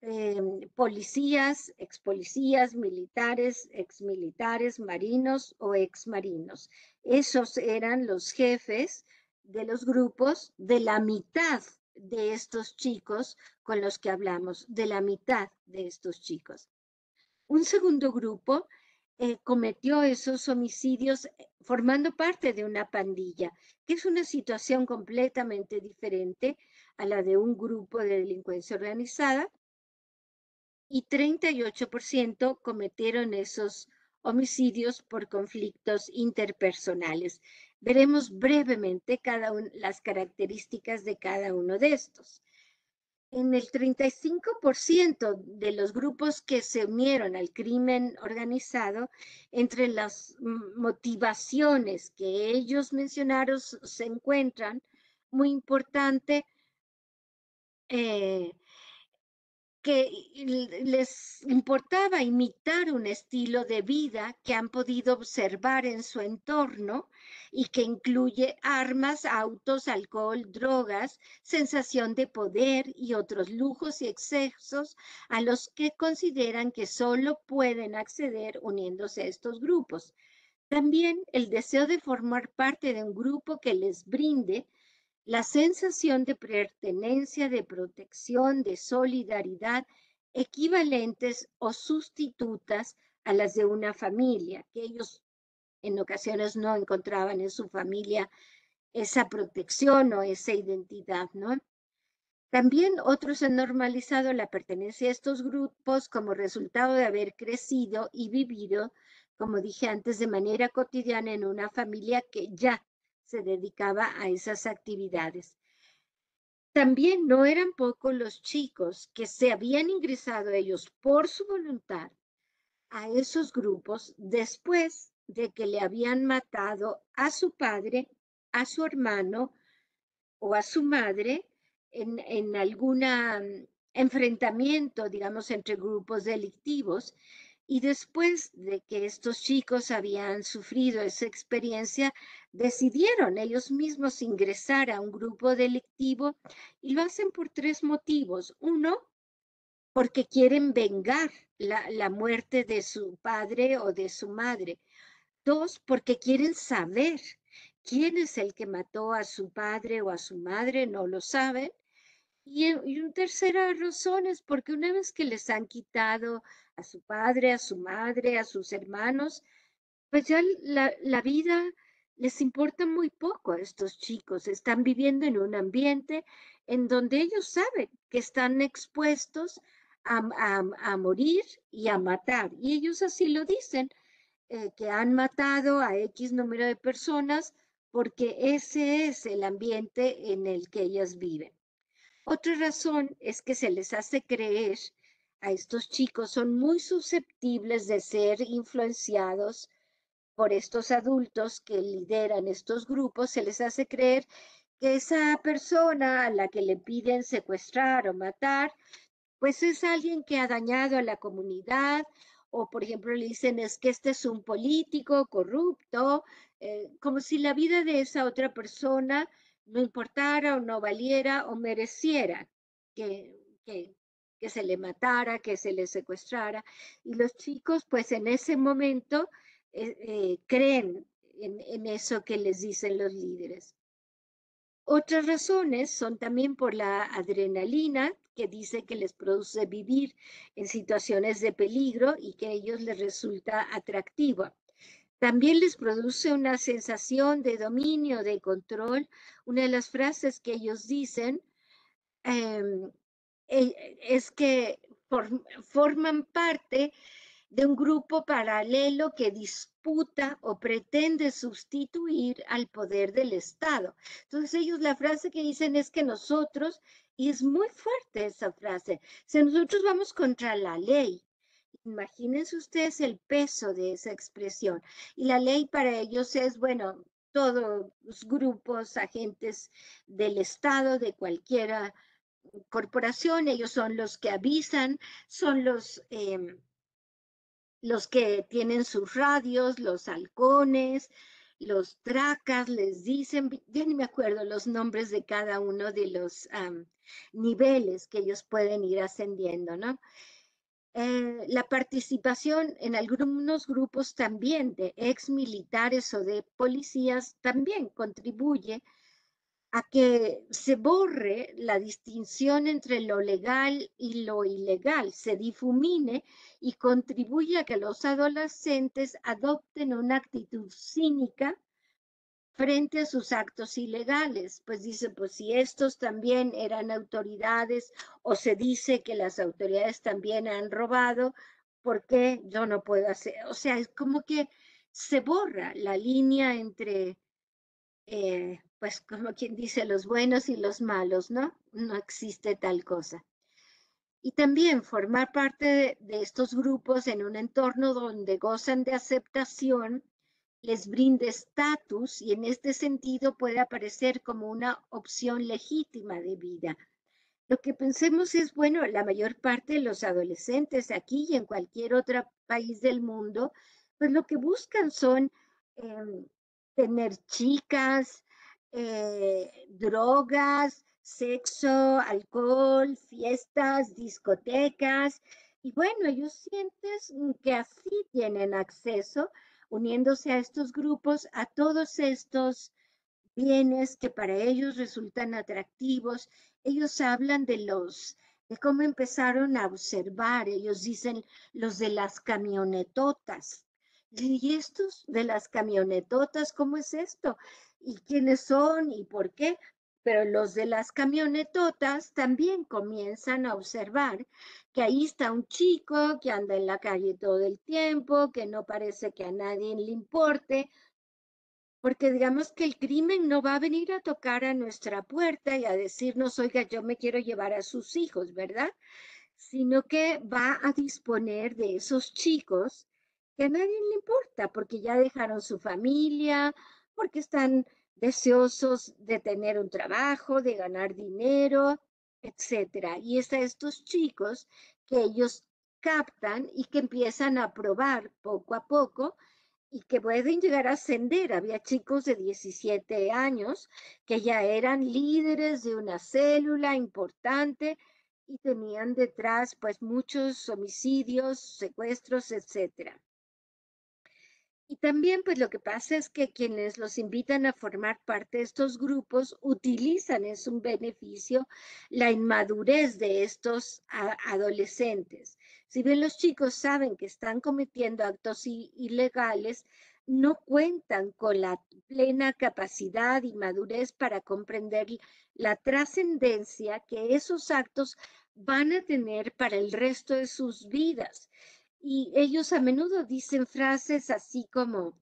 eh, policías, expolicías, militares, exmilitares, marinos o exmarinos. Esos eran los jefes de los grupos de la mitad de estos chicos con los que hablamos, de la mitad de estos chicos. Un segundo grupo cometió esos homicidios formando parte de una pandilla, que es una situación completamente diferente a la de un grupo de delincuencia organizada, y 38% cometieron esos homicidios por conflictos interpersonales. Veremos brevemente las características de cada uno de estos. En el 35% de los grupos que se unieron al crimen organizado, entre las motivaciones que ellos mencionaron se encuentran, muy importante, que les importaba imitar un estilo de vida que han podido observar en su entorno y que incluye armas, autos, alcohol, drogas, sensación de poder y otros lujos y excesos a los que consideran que solo pueden acceder uniéndose a estos grupos. También el deseo de formar parte de un grupo que les brinde la sensación de pertenencia, de protección, de solidaridad, equivalentes o sustitutas a las de una familia, que ellos en ocasiones no encontraban en su familia esa protección o esa identidad, ¿no? También otros han normalizado la pertenencia a estos grupos como resultado de haber crecido y vivido, como dije antes, de manera cotidiana en una familia que ya se dedicaba a esas actividades. También no eran pocos los chicos que se habían ingresado ellos por su voluntad a esos grupos después de que le habían matado a su padre, a su hermano o a su madre en alguna enfrentamiento, digamos, entre grupos delictivos. Y después de que estos chicos habían sufrido esa experiencia, decidieron ellos mismos ingresar a un grupo delictivo y lo hacen por 3 motivos. Uno, porque quieren vengar la muerte de su padre o de su madre. 2, porque quieren saber quién es el que mató a su padre o a su madre, no lo saben. Y una tercera razón es porque una vez que les han quitado a su padre, a su madre, a sus hermanos, pues ya la vida les importa muy poco a estos chicos. Están viviendo en un ambiente en donde ellos saben que están expuestos a morir y a matar. Y ellos así lo dicen, que han matado a X número de personas porque ese es el ambiente en el que ellas viven. Otra razón es que se les hace creer a estos chicos, son muy susceptibles de ser influenciados por estos adultos que lideran estos grupos, se les hace creer que esa persona a la que le piden secuestrar o matar, pues es alguien que ha dañado a la comunidad, o por ejemplo le dicen es que este es un político corrupto, como si la vida de esa otra persona no importara o no valiera o mereciera que, que, que se le matara, que se le secuestrara. Y los chicos pues en ese momento creen en eso que les dicen los líderes. Otras razones son también por la adrenalina, que dice que les produce vivir en situaciones de peligro y que a ellos les resulta atractiva. También les produce una sensación de dominio, de control. Una de las frases que ellos dicen es que forman parte de un grupo paralelo que disputa o pretende sustituir al poder del Estado. Entonces ellos la frase que dicen es que nosotros, y es muy fuerte esa frase, si nosotros vamos contra la ley, imagínense ustedes el peso de esa expresión. Y la ley para ellos es, bueno, todos los grupos, agentes del Estado, de cualquier corporación, ellos son los que avisan, son los que tienen sus radios, los halcones, los tracas, les dicen, ya ni me acuerdo los nombres de cada uno de los niveles que ellos pueden ir ascendiendo, ¿no? La participación en algunos grupos también de ex militares o de policías también contribuye a que se borre la distinción entre lo legal y lo ilegal, se difumine y contribuye a que los adolescentes adopten una actitud cínica frente a sus actos ilegales. Pues dice, pues si estos también eran autoridades o se dice que las autoridades también han robado, ¿por qué yo no puedo hacer? O sea, es como que se borra la línea entre pues como quien dice, los buenos y los malos, ¿no? No existe tal cosa. Y también formar parte de estos grupos en un entorno donde gozan de aceptación les brinda estatus y en este sentido puede aparecer como una opción legítima de vida. Lo que pensemos es, bueno, la mayor parte de los adolescentes aquí y en cualquier otro país del mundo, pues lo que buscan son tener chicas, drogas, sexo, alcohol, fiestas, discotecas. Y bueno, ellos sienten que así tienen acceso, uniéndose a estos grupos, a todos estos bienes que para ellos resultan atractivos. Ellos hablan de cómo empezaron a observar, ellos dicen los de las camionetotas. ¿Y estos de las camionetotas, cómo es esto? ¿Y quiénes son? ¿Y por qué? Pero los de las camionetotas también comienzan a observar que ahí está un chico que anda en la calle todo el tiempo, que no parece que a nadie le importe, porque digamos que el crimen no va a venir a tocar a nuestra puerta y a decirnos, oiga, yo me quiero llevar a sus hijos, ¿verdad? Sino que va a disponer de esos chicos que a nadie le importa, porque ya dejaron su familia, porque están deseosos de tener un trabajo, de ganar dinero, etcétera. Y es a estos chicos que ellos captan y que empiezan a probar poco a poco y que pueden llegar a ascender. Había chicos de 17 años que ya eran líderes de una célula importante y tenían detrás pues muchos homicidios, secuestros, etcétera. Y también pues lo que pasa es que quienes los invitan a formar parte de estos grupos utilizan en su beneficio la inmadurez de estos adolescentes. Si bien los chicos saben que están cometiendo actos ilegales, no cuentan con la plena capacidad y madurez para comprender la trascendencia que esos actos van a tener para el resto de sus vidas. Y ellos a menudo dicen frases así como,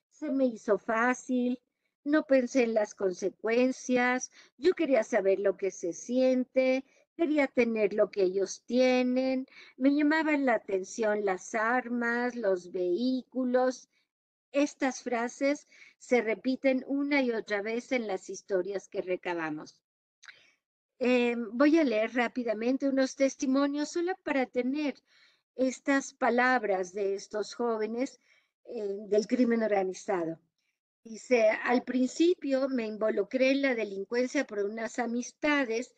se me hizo fácil, no pensé en las consecuencias, yo quería saber lo que se siente, quería tener lo que ellos tienen, me llamaban la atención las armas, los vehículos. Estas frases se repiten una y otra vez en las historias que recabamos. Voy a leer rápidamente unos testimonios solo para tener estas palabras de estos jóvenes del crimen organizado. Dice, al principio me involucré en la delincuencia por unas amistades,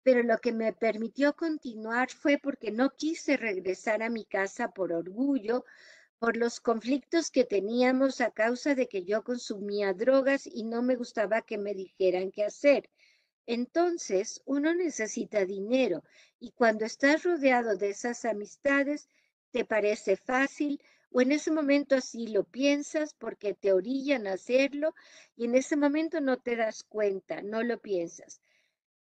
pero lo que me permitió continuar fue porque no quise regresar a mi casa por orgullo, por los conflictos que teníamos a causa de que yo consumía drogas y no me gustaba que me dijeran qué hacer. Entonces, uno necesita dinero y cuando estás rodeado de esas amistades, te parece fácil o en ese momento así lo piensas porque te orillan a hacerlo y en ese momento no te das cuenta, no lo piensas.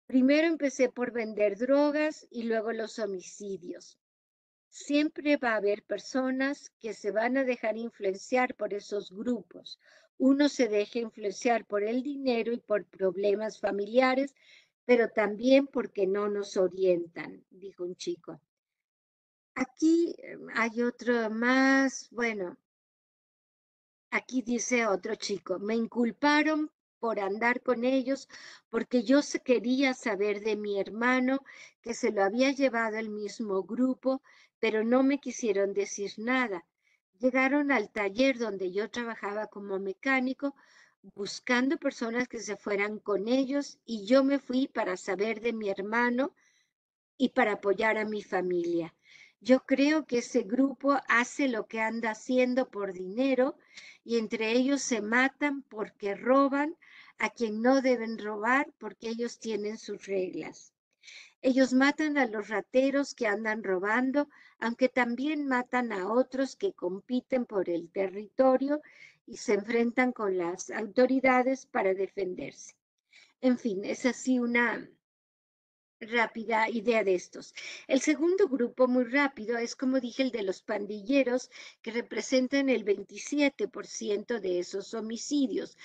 Primero empecé por vender drogas y luego los homicidios. Siempre va a haber personas que se van a dejar influenciar por esos grupos. Uno se deja influenciar por el dinero y por problemas familiares, pero también porque no nos orientan, dijo un chico. Aquí hay otro más, bueno, aquí dice otro chico, me inculparon por andar con ellos porque yo quería saber de mi hermano que se lo había llevado el mismo grupo, pero no me quisieron decir nada. Llegaron al taller donde yo trabajaba como mecánico buscando personas que se fueran con ellos y yo me fui para saber de mi hermano y para apoyar a mi familia. Yo creo que ese grupo hace lo que anda haciendo por dinero y entre ellos se matan porque roban a quien no deben robar porque ellos tienen sus reglas. Ellos matan a los rateros que andan robando, aunque también matan a otros que compiten por el territorio y se enfrentan con las autoridades para defenderse. En fin, es así una rápida idea de estos. El segundo grupo, muy rápido, es como dije, el de los pandilleros, que representan el 27% de esos homicidios.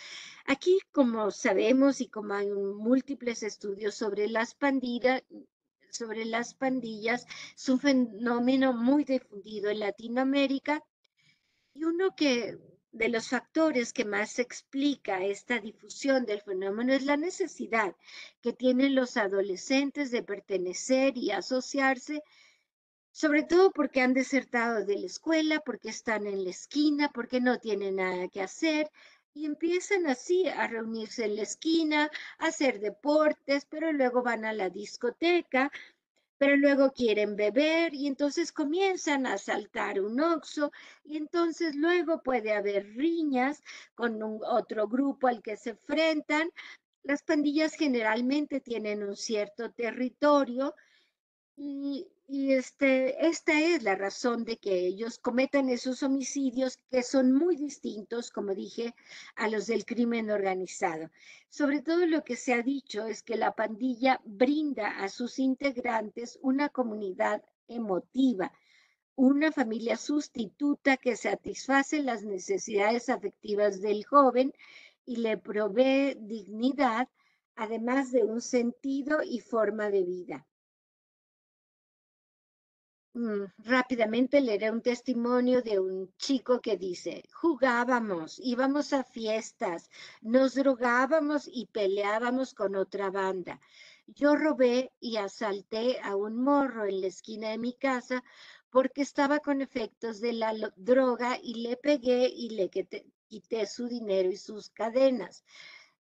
Aquí, como sabemos y como hay múltiples estudios sobre las pandillas, es un fenómeno muy difundido en Latinoamérica y uno que de los factores que más explica esta difusión del fenómeno es la necesidad que tienen los adolescentes de pertenecer y asociarse, sobre todo porque han desertado de la escuela, porque están en la esquina, porque no tienen nada que hacer. Y empiezan así a reunirse en la esquina, a hacer deportes, pero luego van a la discoteca, pero luego quieren beber y entonces comienzan a asaltar un Oxxo y entonces luego puede haber riñas con otro grupo al que se enfrentan. Las pandillas generalmente tienen un cierto territorio y esta es la razón de que ellos cometan esos homicidios que son muy distintos, como dije, a los del crimen organizado. Sobre todo lo que se ha dicho es que la pandilla brinda a sus integrantes una comunidad emotiva, una familia sustituta que satisface las necesidades afectivas del joven y le provee dignidad, además de un sentido y forma de vida. Rápidamente leeré un testimonio de un chico que dice, jugábamos, íbamos a fiestas, nos drogábamos y peleábamos con otra banda. Yo robé y asalté a un morro en la esquina de mi casa porque estaba con efectos de la droga y le pegué y le quité su dinero y sus cadenas.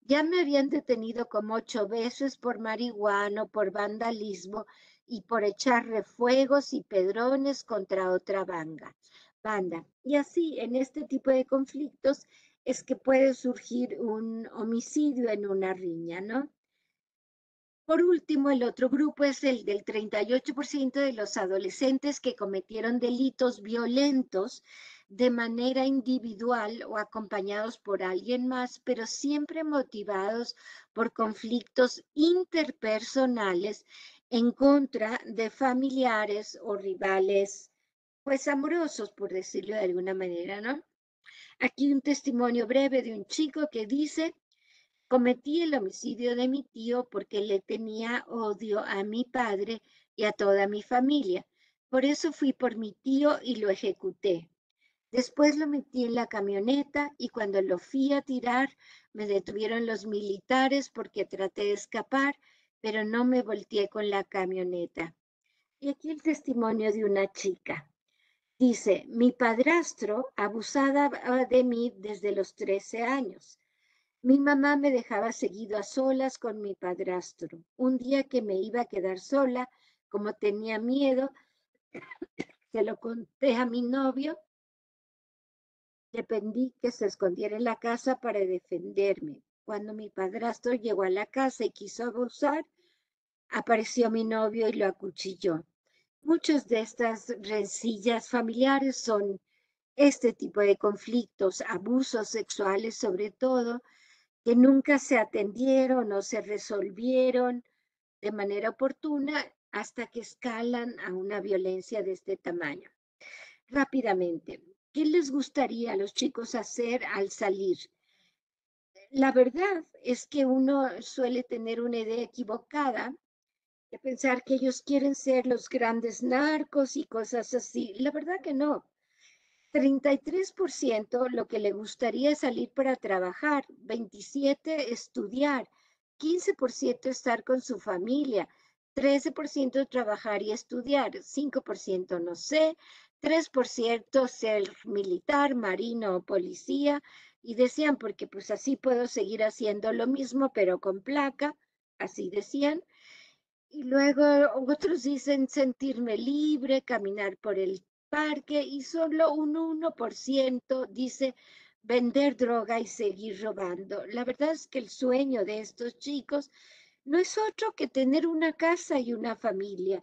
Ya me habían detenido como 8 veces por marihuana, por vandalismo y por echar refuegos y pedrones contra otra banda. Y así, en este tipo de conflictos es que puede surgir un homicidio en una riña, ¿no? Por último, el otro grupo es el del 38% de los adolescentes que cometieron delitos violentos de manera individual o acompañados por alguien más, pero siempre motivados por conflictos interpersonales en contra de familiares o rivales, pues amorosos, por decirlo de alguna manera, ¿no? Aquí un testimonio breve de un chico que dice: cometí el homicidio de mi tío porque le tenía odio a mi padre y a toda mi familia. Por eso fui por mi tío y lo ejecuté. Después lo metí en la camioneta y cuando lo fui a tirar me detuvieron los militares porque traté de escapar, pero no me volteé con la camioneta. Y aquí el testimonio de una chica. Dice: mi padrastro abusaba de mí desde los 13 años. Mi mamá me dejaba seguido a solas con mi padrastro. Un día que me iba a quedar sola, como tenía miedo, se lo conté a mi novio, le pedí que se escondiera en la casa para defenderme. Cuando mi padrastro llegó a la casa y quiso abusar, apareció mi novio y lo acuchilló. Muchas de estas rencillas familiares son este tipo de conflictos, abusos sexuales sobre todo, que nunca se atendieron o se resolvieron de manera oportuna hasta que escalan a una violencia de este tamaño. Rápidamente, ¿qué les gustaría a los chicos hacer al salir? La verdad es que uno suele tener una idea equivocada de pensar que ellos quieren ser los grandes narcos y cosas así. La verdad que no. 33% lo que le gustaría es salir para trabajar, 27% estudiar, 15% estar con su familia, 13% trabajar y estudiar, 5% no sé, 3% ser militar, marino o policía, y decían porque pues así puedo seguir haciendo lo mismo pero con placa, así decían. Y luego otros dicen sentirme libre, caminar por el parque, y solo un 1% dice vender droga y seguir robando. La verdad es que el sueño de estos chicos no es otro que tener una casa y una familia.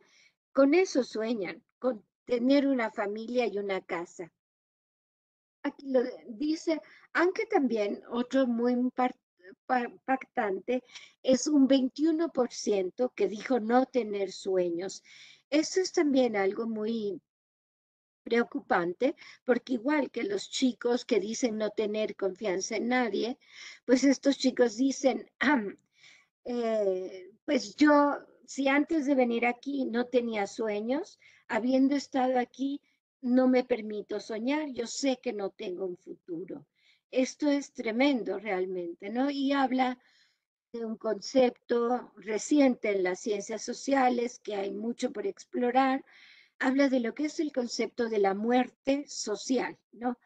Con eso sueñan, con tener una familia y una casa. Aquí lo dice, aunque también otro muy impactante es un 21% que dijo no tener sueños. Eso es también algo muy preocupante, porque igual que los chicos que dicen no tener confianza en nadie, pues estos chicos dicen, pues yo, si antes de venir aquí no tenía sueños, habiendo estado aquí, no me permito soñar, yo sé que no tengo un futuro. Esto es tremendo realmente, ¿no? Y habla de un concepto reciente en las ciencias sociales, que hay mucho por explorar, habla de lo que es el concepto de la muerte social, ¿no?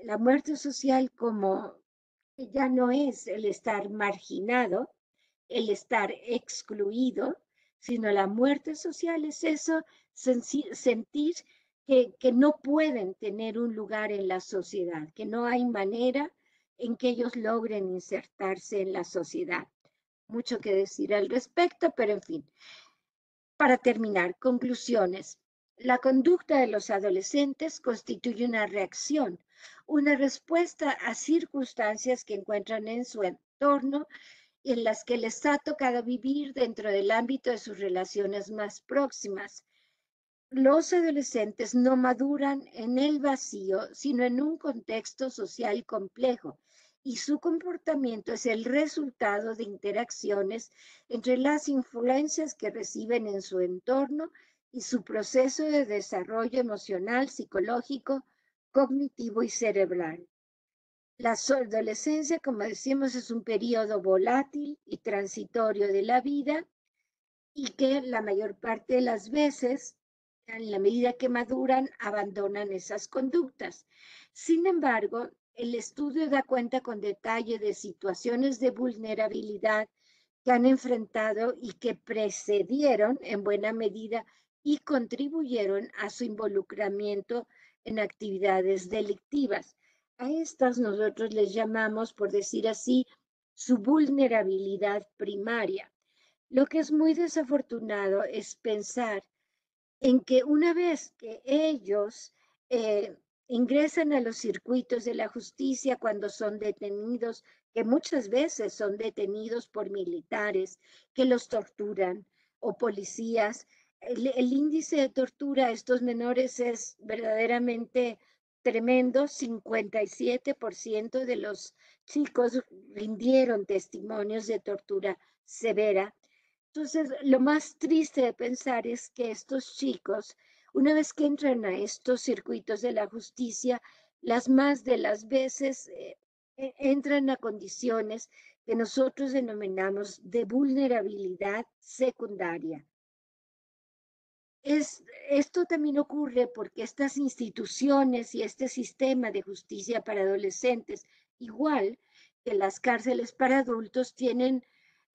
La muerte social como ya no es el estar marginado, el estar excluido, sino la muerte social es eso, sentir que no pueden tener un lugar en la sociedad, que no hay manera en que ellos logren insertarse en la sociedad. Mucho que decir al respecto, pero en fin. Para terminar, conclusiones. La conducta de los adolescentes constituye una reacción, una respuesta a circunstancias que encuentran en su entorno en las que les ha tocado vivir dentro del ámbito de sus relaciones más próximas. Los adolescentes no maduran en el vacío, sino en un contexto social complejo, y su comportamiento es el resultado de interacciones entre las influencias que reciben en su entorno y su proceso de desarrollo emocional, psicológico, cognitivo y cerebral. La adolescencia, como decimos, es un periodo volátil y transitorio de la vida y que la mayor parte de las veces, en la medida que maduran, abandonan esas conductas. Sin embargo, el estudio da cuenta con detalle de situaciones de vulnerabilidad que han enfrentado y que precedieron en buena medida y contribuyeron a su involucramiento en actividades delictivas. A estas nosotros les llamamos, por decir así, su vulnerabilidad primaria. Lo que es muy desafortunado es pensar en que una vez que ellos ingresan a los circuitos de la justicia cuando son detenidos, que muchas veces son detenidos por militares que los torturan o policías, el índice de tortura a estos menores es verdaderamente tremendo. 57% de los chicos rindieron testimonios de tortura severa. Entonces, lo más triste de pensar es que estos chicos, una vez que entran a estos circuitos de la justicia, las más de las veces entran a condiciones que nosotros denominamos de vulnerabilidad secundaria. Esto también ocurre porque estas instituciones y este sistema de justicia para adolescentes, igual que las cárceles para adultos,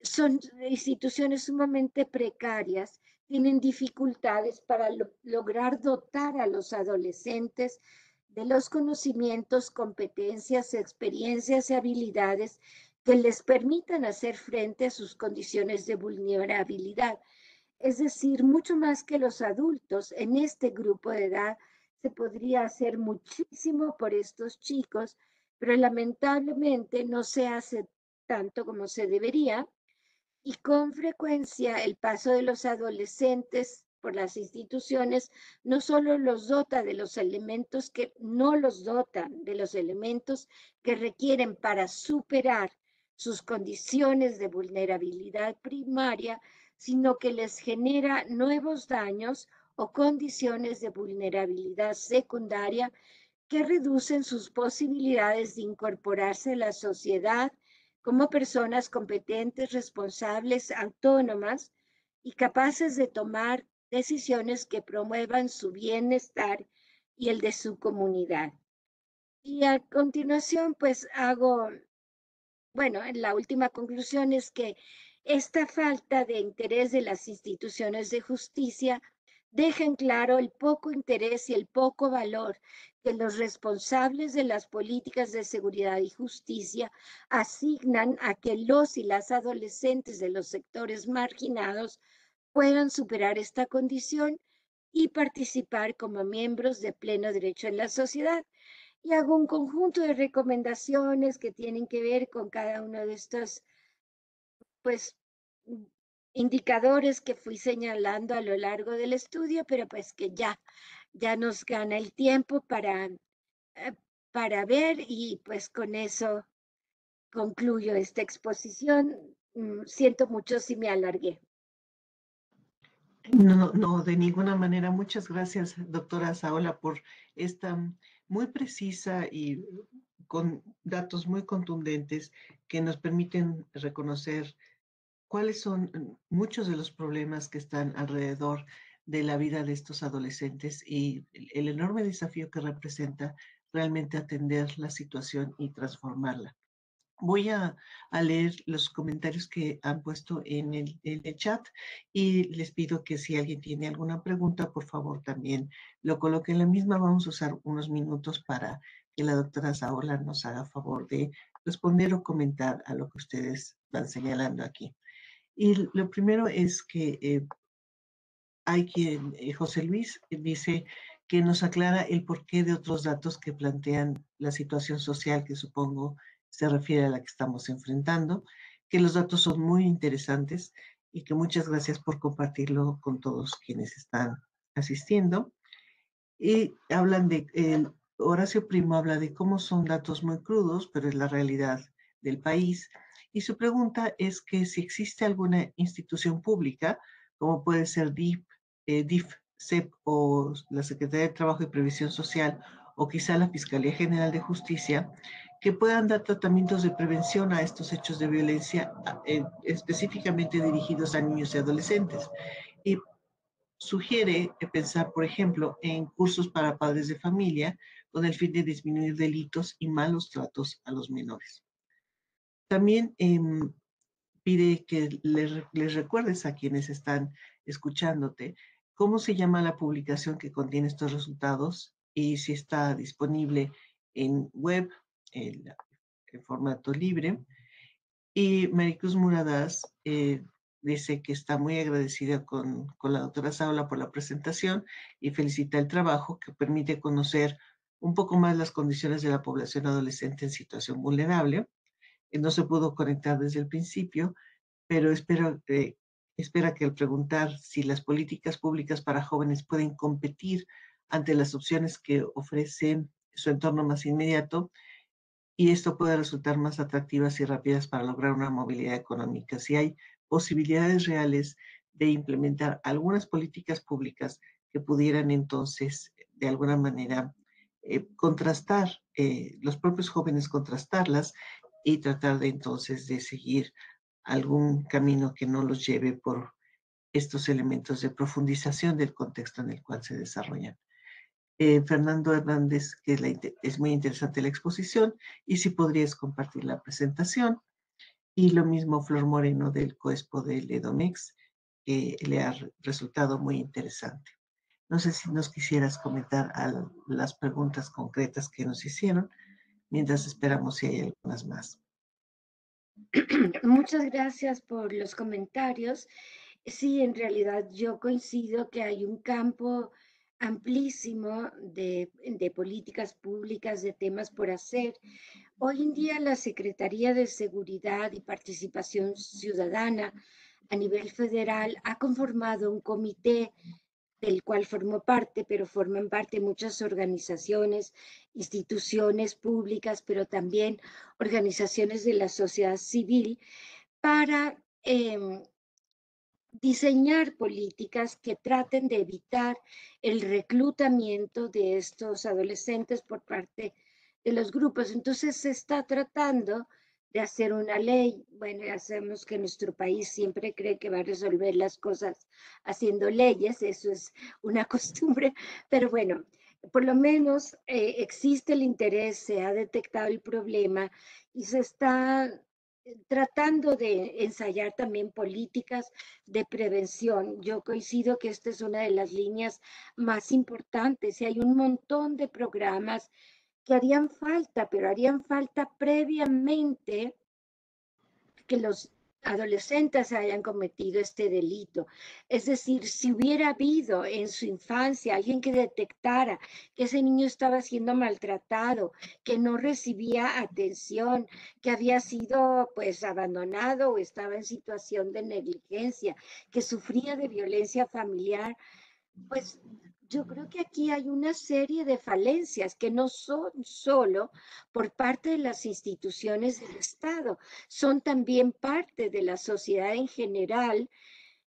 son instituciones sumamente precarias, tienen dificultades para lograr dotar a los adolescentes de los conocimientos, competencias, experiencias y habilidades que les permitan hacer frente a sus condiciones de vulnerabilidad. Es decir, mucho más que los adultos, en este grupo de edad se podría hacer muchísimo por estos chicos, pero lamentablemente no se hace tanto como se debería, y con frecuencia el paso de los adolescentes por las instituciones no solo los dota de los elementos que no los dotan de los elementos que requieren para superar sus condiciones de vulnerabilidad primaria, sino que les genera nuevos daños o condiciones de vulnerabilidad secundaria que reducen sus posibilidades de incorporarse a la sociedad como personas competentes, responsables, autónomas y capaces de tomar decisiones que promuevan su bienestar y el de su comunidad. Y a continuación, pues la última conclusión es que esta falta de interés de las instituciones de justicia deja en claro el poco interés y el poco valor que los responsables de las políticas de seguridad y justicia asignan a que los y las adolescentes de los sectores marginados puedan superar esta condición y participar como miembros de pleno derecho en la sociedad. Y hago un conjunto de recomendaciones que tienen que ver con cada uno de estos, pues, indicadores que fui señalando a lo largo del estudio, pero pues que ya nos gana el tiempo para ver, y pues con eso concluyo esta exposición. Siento mucho si me alargué. No, no, de ninguna manera. Muchas gracias, doctora Saola, por esta muy precisa y con datos muy contundentes que nos permiten reconocer cuáles son muchos de los problemas que están alrededor de la vida de estos adolescentes y el enorme desafío que representa realmente atender la situación y transformarla. Voy a leer los comentarios que han puesto en el chat y les pido que si alguien tiene alguna pregunta, por favor también lo coloque en la misma. Vamos a usar unos minutos para que la doctora Saola nos haga favor de responder o comentar a lo que ustedes van señalando aquí. Y lo primero es que hay quien, José Luis, dice que nos aclara el porqué de otros datos que plantean la situación social, que supongo se refiere a la que estamos enfrentando, que los datos son muy interesantes y que muchas gracias por compartirlo con todos quienes están asistiendo. Y hablan Horacio Primo habla de cómo son datos muy crudos, pero es la realidad del país. Y su pregunta es que si existe alguna institución pública, como puede ser DIF, CEP o la Secretaría de Trabajo y Previsión Social, o quizá la Fiscalía General de Justicia, que puedan dar tratamientos de prevención a estos hechos de violencia específicamente dirigidos a niños y adolescentes. Y sugiere pensar, por ejemplo, en cursos para padres de familia con el fin de disminuir delitos y malos tratos a los menores. También pide que les recuerdes a quienes están escuchándote cómo se llama la publicación que contiene estos resultados y si está disponible en web, en formato libre. Y Maricruz Muradas dice que está muy agradecida con la doctora Saula por la presentación y felicita el trabajo que permite conocer un poco más las condiciones de la población adolescente en situación vulnerable. No se pudo conectar desde el principio, pero espera que al preguntar si las políticas públicas para jóvenes pueden competir ante las opciones que ofrece su entorno más inmediato, y esto puede resultar más atractivas y rápidas para lograr una movilidad económica. Si hay posibilidades reales de implementar algunas políticas públicas que pudieran entonces, de alguna manera, contrastar, los propios jóvenes contrastarlas y tratar de entonces de seguir algún camino que no los lleve por estos elementos de profundización del contexto en el cual se desarrollan. Fernando Hernández, que es muy interesante la exposición, y si podrías compartir la presentación. Y lo mismo Flor Moreno del COESPO del EDOMEX, que le ha resultado muy interesante. No sé si nos quisieras comentar las preguntas concretas que nos hicieron, mientras esperamos si hay algunas más. Muchas gracias por los comentarios. Sí, en realidad yo coincido que hay un campo amplísimo de políticas públicas, de temas por hacer. Hoy en día la Secretaría de Seguridad y Participación Ciudadana a nivel federal ha conformado un comité del cual formo parte, pero forman parte muchas organizaciones, instituciones públicas, pero también organizaciones de la sociedad civil para diseñar políticas que traten de evitar el reclutamiento de estos adolescentes por parte de los grupos. Entonces se está tratando de hacer una ley. Bueno, ya sabemos que nuestro país siempre cree que va a resolver las cosas haciendo leyes, eso es una costumbre, pero bueno, por lo menos existe el interés, se ha detectado el problema y se está tratando de ensayar también políticas de prevención. Yo coincido que esta es una de las líneas más importantes y hay un montón de programas que harían falta, pero harían falta previamente que los adolescentes hayan cometido este delito. Es decir, si hubiera habido en su infancia alguien que detectara que ese niño estaba siendo maltratado, que no recibía atención, que había sido pues abandonado o estaba en situación de negligencia, que sufría de violencia familiar, pues yo creo que aquí hay una serie de falencias que no son solo por parte de las instituciones del Estado, son también parte de la sociedad en general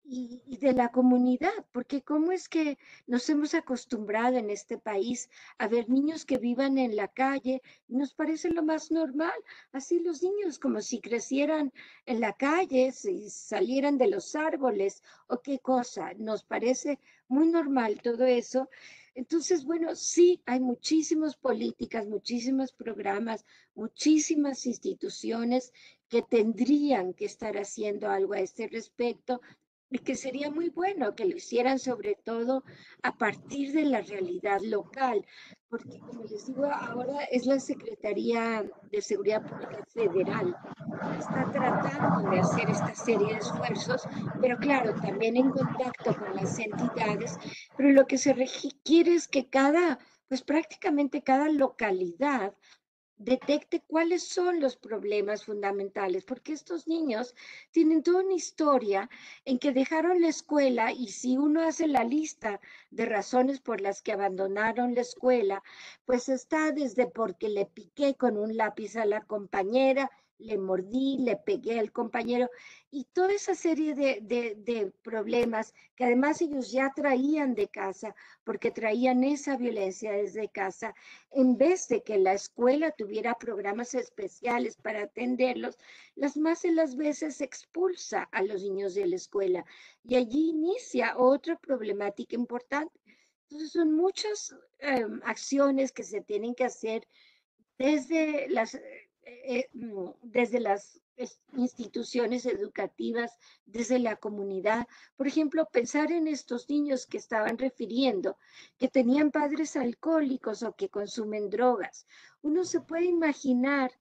y de la comunidad, porque cómo es que nos hemos acostumbrado en este país a ver niños que vivan en la calle, nos parece lo más normal, así los niños como si crecieran en la calle, si salieran de los árboles o qué cosa, nos parece muy normal todo eso. Entonces, bueno, sí, hay muchísimas políticas, muchísimos programas, muchísimas instituciones que tendrían que estar haciendo algo a este respecto y que sería muy bueno que lo hicieran sobre todo a partir de la realidad local, porque como les digo, ahora es la Secretaría de Seguridad Pública Federal que está tratando de hacer esta serie de esfuerzos, pero claro, también en contacto con las entidades, pero lo que se requiere es que pues prácticamente cada localidad detecte cuáles son los problemas fundamentales, porque estos niños tienen toda una historia en que dejaron la escuela y si uno hace la lista de razones por las que abandonaron la escuela, pues está desde porque le piqué con un lápiz a la compañera, le mordí, le pegué al compañero y toda esa serie de problemas que además ellos ya traían de casa, porque traían esa violencia desde casa, en vez de que la escuela tuviera programas especiales para atenderlos, las más de las veces expulsa a los niños de la escuela y allí inicia otra problemática importante. Entonces son muchas acciones que se tienen que hacer desde las instituciones educativas, desde la comunidad. Por ejemplo, pensar en estos niños que estaban refiriendo, que tenían padres alcohólicos o que consumen drogas. Uno se puede imaginar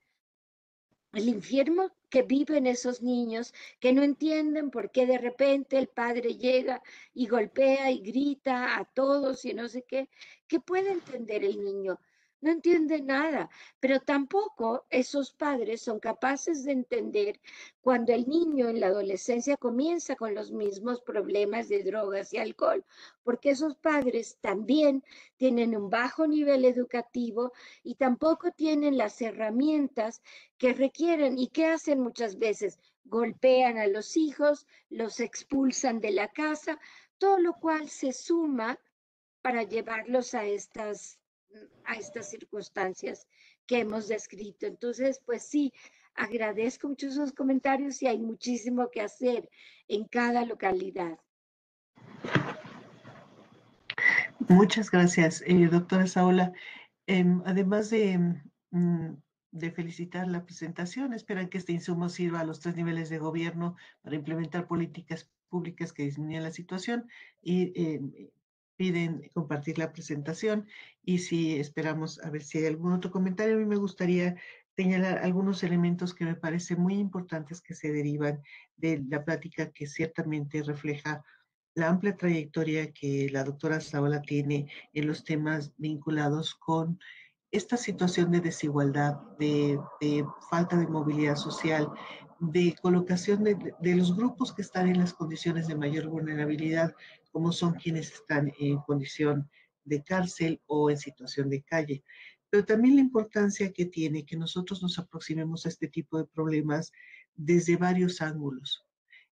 el infierno que viven esos niños que no entienden por qué de repente el padre llega y golpea y grita a todos y no sé qué. ¿Qué puede entender el niño? No entiende nada, pero tampoco esos padres son capaces de entender cuando el niño en la adolescencia comienza con los mismos problemas de drogas y alcohol, porque esos padres también tienen un bajo nivel educativo y tampoco tienen las herramientas que requieren y que hacen muchas veces. Golpean a los hijos, los expulsan de la casa, todo lo cual se suma para llevarlos a estas circunstancias que hemos descrito. Entonces, pues sí, agradezco mucho sus comentarios y hay muchísimo que hacer en cada localidad. Muchas gracias, doctora Saola. Además de felicitar la presentación, esperan que este insumo sirva a los 3 niveles de gobierno para implementar políticas públicas que disminuyan la situación y piden compartir la presentación. Y si esperamos a ver si hay algún otro comentario, a mí me gustaría señalar algunos elementos que me parecen muy importantes que se derivan de la plática, que ciertamente refleja la amplia trayectoria que la doctora Saola tiene en los temas vinculados con esta situación de desigualdad, de falta de movilidad social, de colocación de los grupos que están en las condiciones de mayor vulnerabilidad, como son quienes están en condición de cárcel o en situación de calle. Pero también la importancia que tiene que nosotros nos aproximemos a este tipo de problemas desde varios ángulos.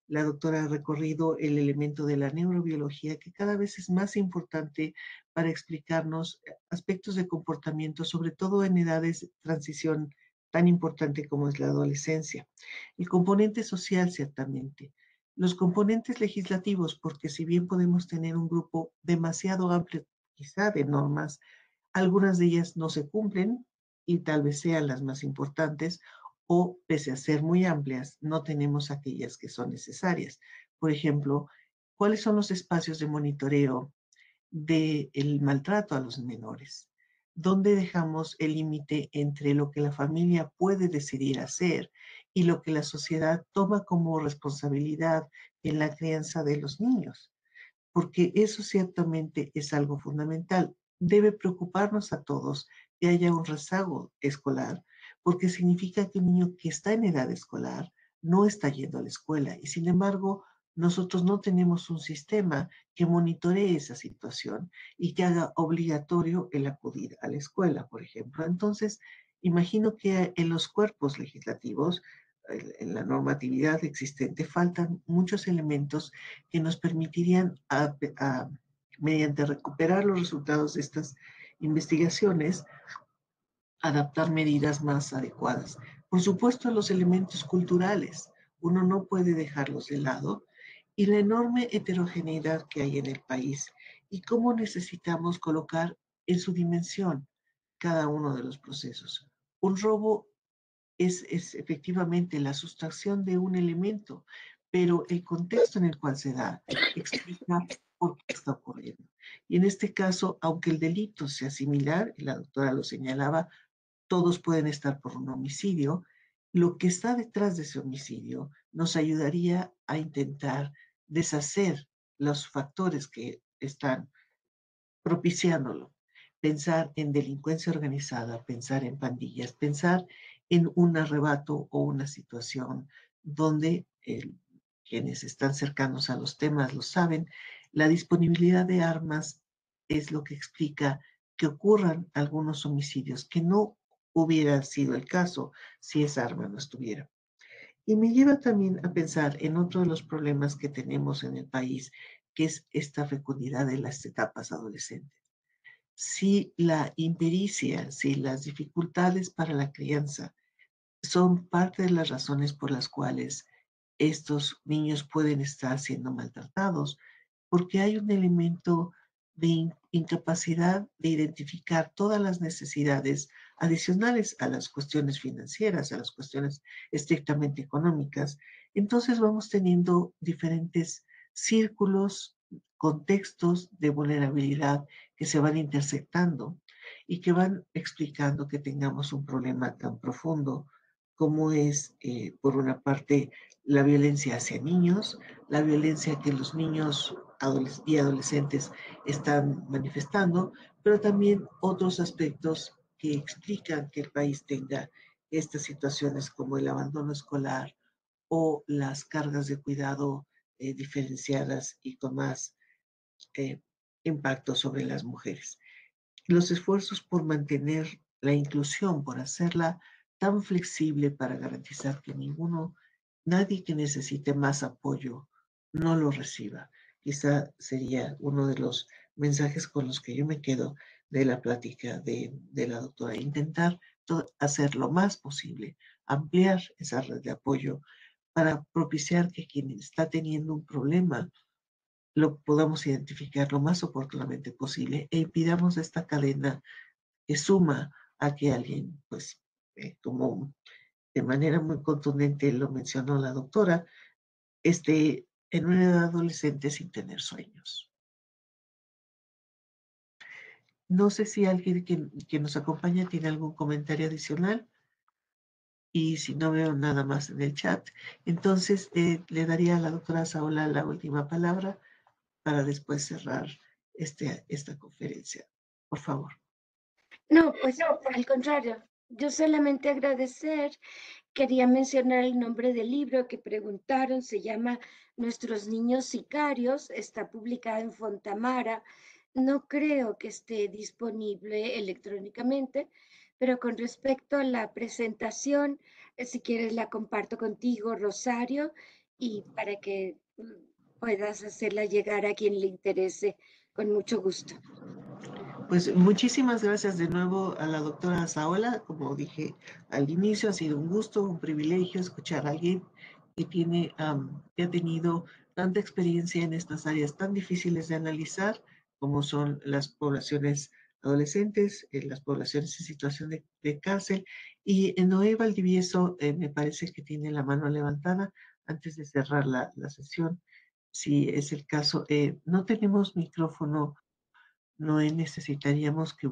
La doctora ha recorrido el elemento de la neurobiología, que cada vez es más importante para explicarnos aspectos de comportamiento, sobre todo en edades de transición tan importante como es la adolescencia. El componente social, ciertamente. Los componentes legislativos, porque si bien podemos tener un grupo demasiado amplio, quizá de normas, algunas de ellas no se cumplen y tal vez sean las más importantes, o pese a ser muy amplias, no tenemos aquellas que son necesarias. Por ejemplo, ¿cuáles son los espacios de monitoreo del maltrato a los menores? ¿Dónde dejamos el límite entre lo que la familia puede decidir hacer y lo que la sociedad toma como responsabilidad en la crianza de los niños? Porque eso ciertamente es algo fundamental. Debe preocuparnos a todos que haya un rezago escolar, porque significa que un niño que está en edad escolar no está yendo a la escuela y sin embargo nosotros no tenemos un sistema que monitoree esa situación y que haga obligatorio el acudir a la escuela, por ejemplo. Entonces, imagino que en los cuerpos legislativos, en la normatividad existente, faltan muchos elementos que nos permitirían, mediante recuperar los resultados de estas investigaciones, adaptar medidas más adecuadas. Por supuesto, los elementos culturales, uno no puede dejarlos de lado, y la enorme heterogeneidad que hay en el país y cómo necesitamos colocar en su dimensión cada uno de los procesos. Un robo es efectivamente la sustracción de un elemento, pero el contexto en el cual se da explica por qué está ocurriendo. Y en este caso, aunque el delito sea similar, y la doctora lo señalaba, todos pueden estar por un homicidio, lo que está detrás de ese homicidio nos ayudaría a intentar deshacer los factores que están propiciándolo. Pensar en delincuencia organizada, pensar en pandillas, pensar en un arrebato o una situación donde quienes están cercanos a los temas lo saben, la disponibilidad de armas es lo que explica que ocurran algunos homicidios que no hubiera sido el caso si esa arma no estuviera. Y me lleva también a pensar en otro de los problemas que tenemos en el país, que es esta fecundidad de las etapas adolescentes. Si la impericia, si las dificultades para la crianza son parte de las razones por las cuales estos niños pueden estar siendo maltratados, porque hay un elemento de incapacidad de identificar todas las necesidades adicionales a las cuestiones financieras, a las cuestiones estrictamente económicas. Entonces vamos teniendo diferentes círculos, contextos de vulnerabilidad que se van intersectando y que van explicando que tengamos un problema tan profundo como es, por una parte, la violencia hacia niños, la violencia que los niños y adolescentes están manifestando, pero también otros aspectos que explican que el país tenga estas situaciones como el abandono escolar o las cargas de cuidado diferenciadas y con más eh, impacto sobre las mujeres. Los esfuerzos por mantener la inclusión, por hacerla tan flexible para garantizar que nadie que necesite más apoyo, no lo reciba. Quizá sería uno de los mensajes con los que yo me quedo de la plática de la doctora. Intentar hacer lo más posible, ampliar esa red de apoyo para propiciar que quien está teniendo un problema lo podamos identificar lo más oportunamente posible e impidamos esta cadena que suma a que alguien, pues, como de manera muy contundente lo mencionó la doctora, esté en una edad adolescente sin tener sueños. No sé si alguien que nos acompaña tiene algún comentario adicional y si no veo nada más en el chat, entonces le daría a la doctora Saola la última palabra para después cerrar esta conferencia. Por favor. No, pues al contrario, yo solamente agradecer. Quería mencionar el nombre del libro que preguntaron, se llama Nuestros niños sicarios, está publicado en Fontamara. No creo que esté disponible electrónicamente, pero con respecto a la presentación, si quieres la comparto contigo, Rosario, y para que puedas hacerla llegar a quien le interese, con mucho gusto. Pues muchísimas gracias de nuevo a la doctora Saola. Como dije al inicio, ha sido un gusto, un privilegio escuchar a alguien que que ha tenido tanta experiencia en estas áreas tan difíciles de analizar, como son las poblaciones adolescentes, las poblaciones en situación de cárcel. Y Noé Valdivieso me parece que tiene la mano levantada antes de cerrar la sesión. Si es el caso, no tenemos micrófono. No necesitaríamos que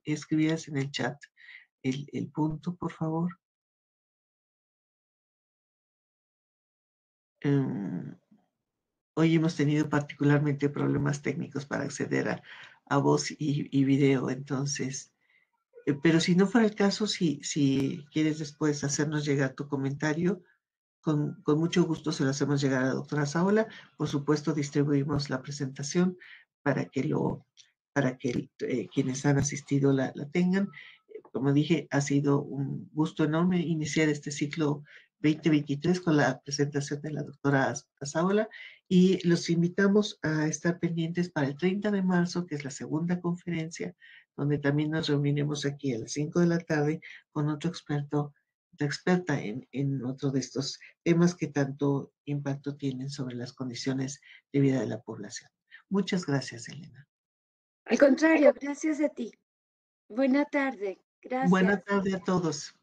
escribieras en el chat el punto, por favor. Um, Hoy hemos tenido particularmente problemas técnicos para acceder a voz y video, entonces, pero si no fuera el caso, si quieres después hacernos llegar tu comentario, con mucho gusto se lo hacemos llegar a la doctora Saola. Por supuesto, distribuimos la presentación para que quienes han asistido la tengan. Como dije, ha sido un gusto enorme iniciar este ciclo 2023 con la presentación de la doctora Saola y los invitamos a estar pendientes para el 30 de marzo, que es la segunda conferencia, donde también nos reuniremos aquí a las 5 de la tarde con otro experto, otra experta en otro de estos temas que tanto impacto tienen sobre las condiciones de vida de la población. Muchas gracias, Elena. Al contrario, gracias a ti. Buena tarde. Buena Gracias. tarde a todos.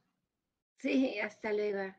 Sí, hasta luego.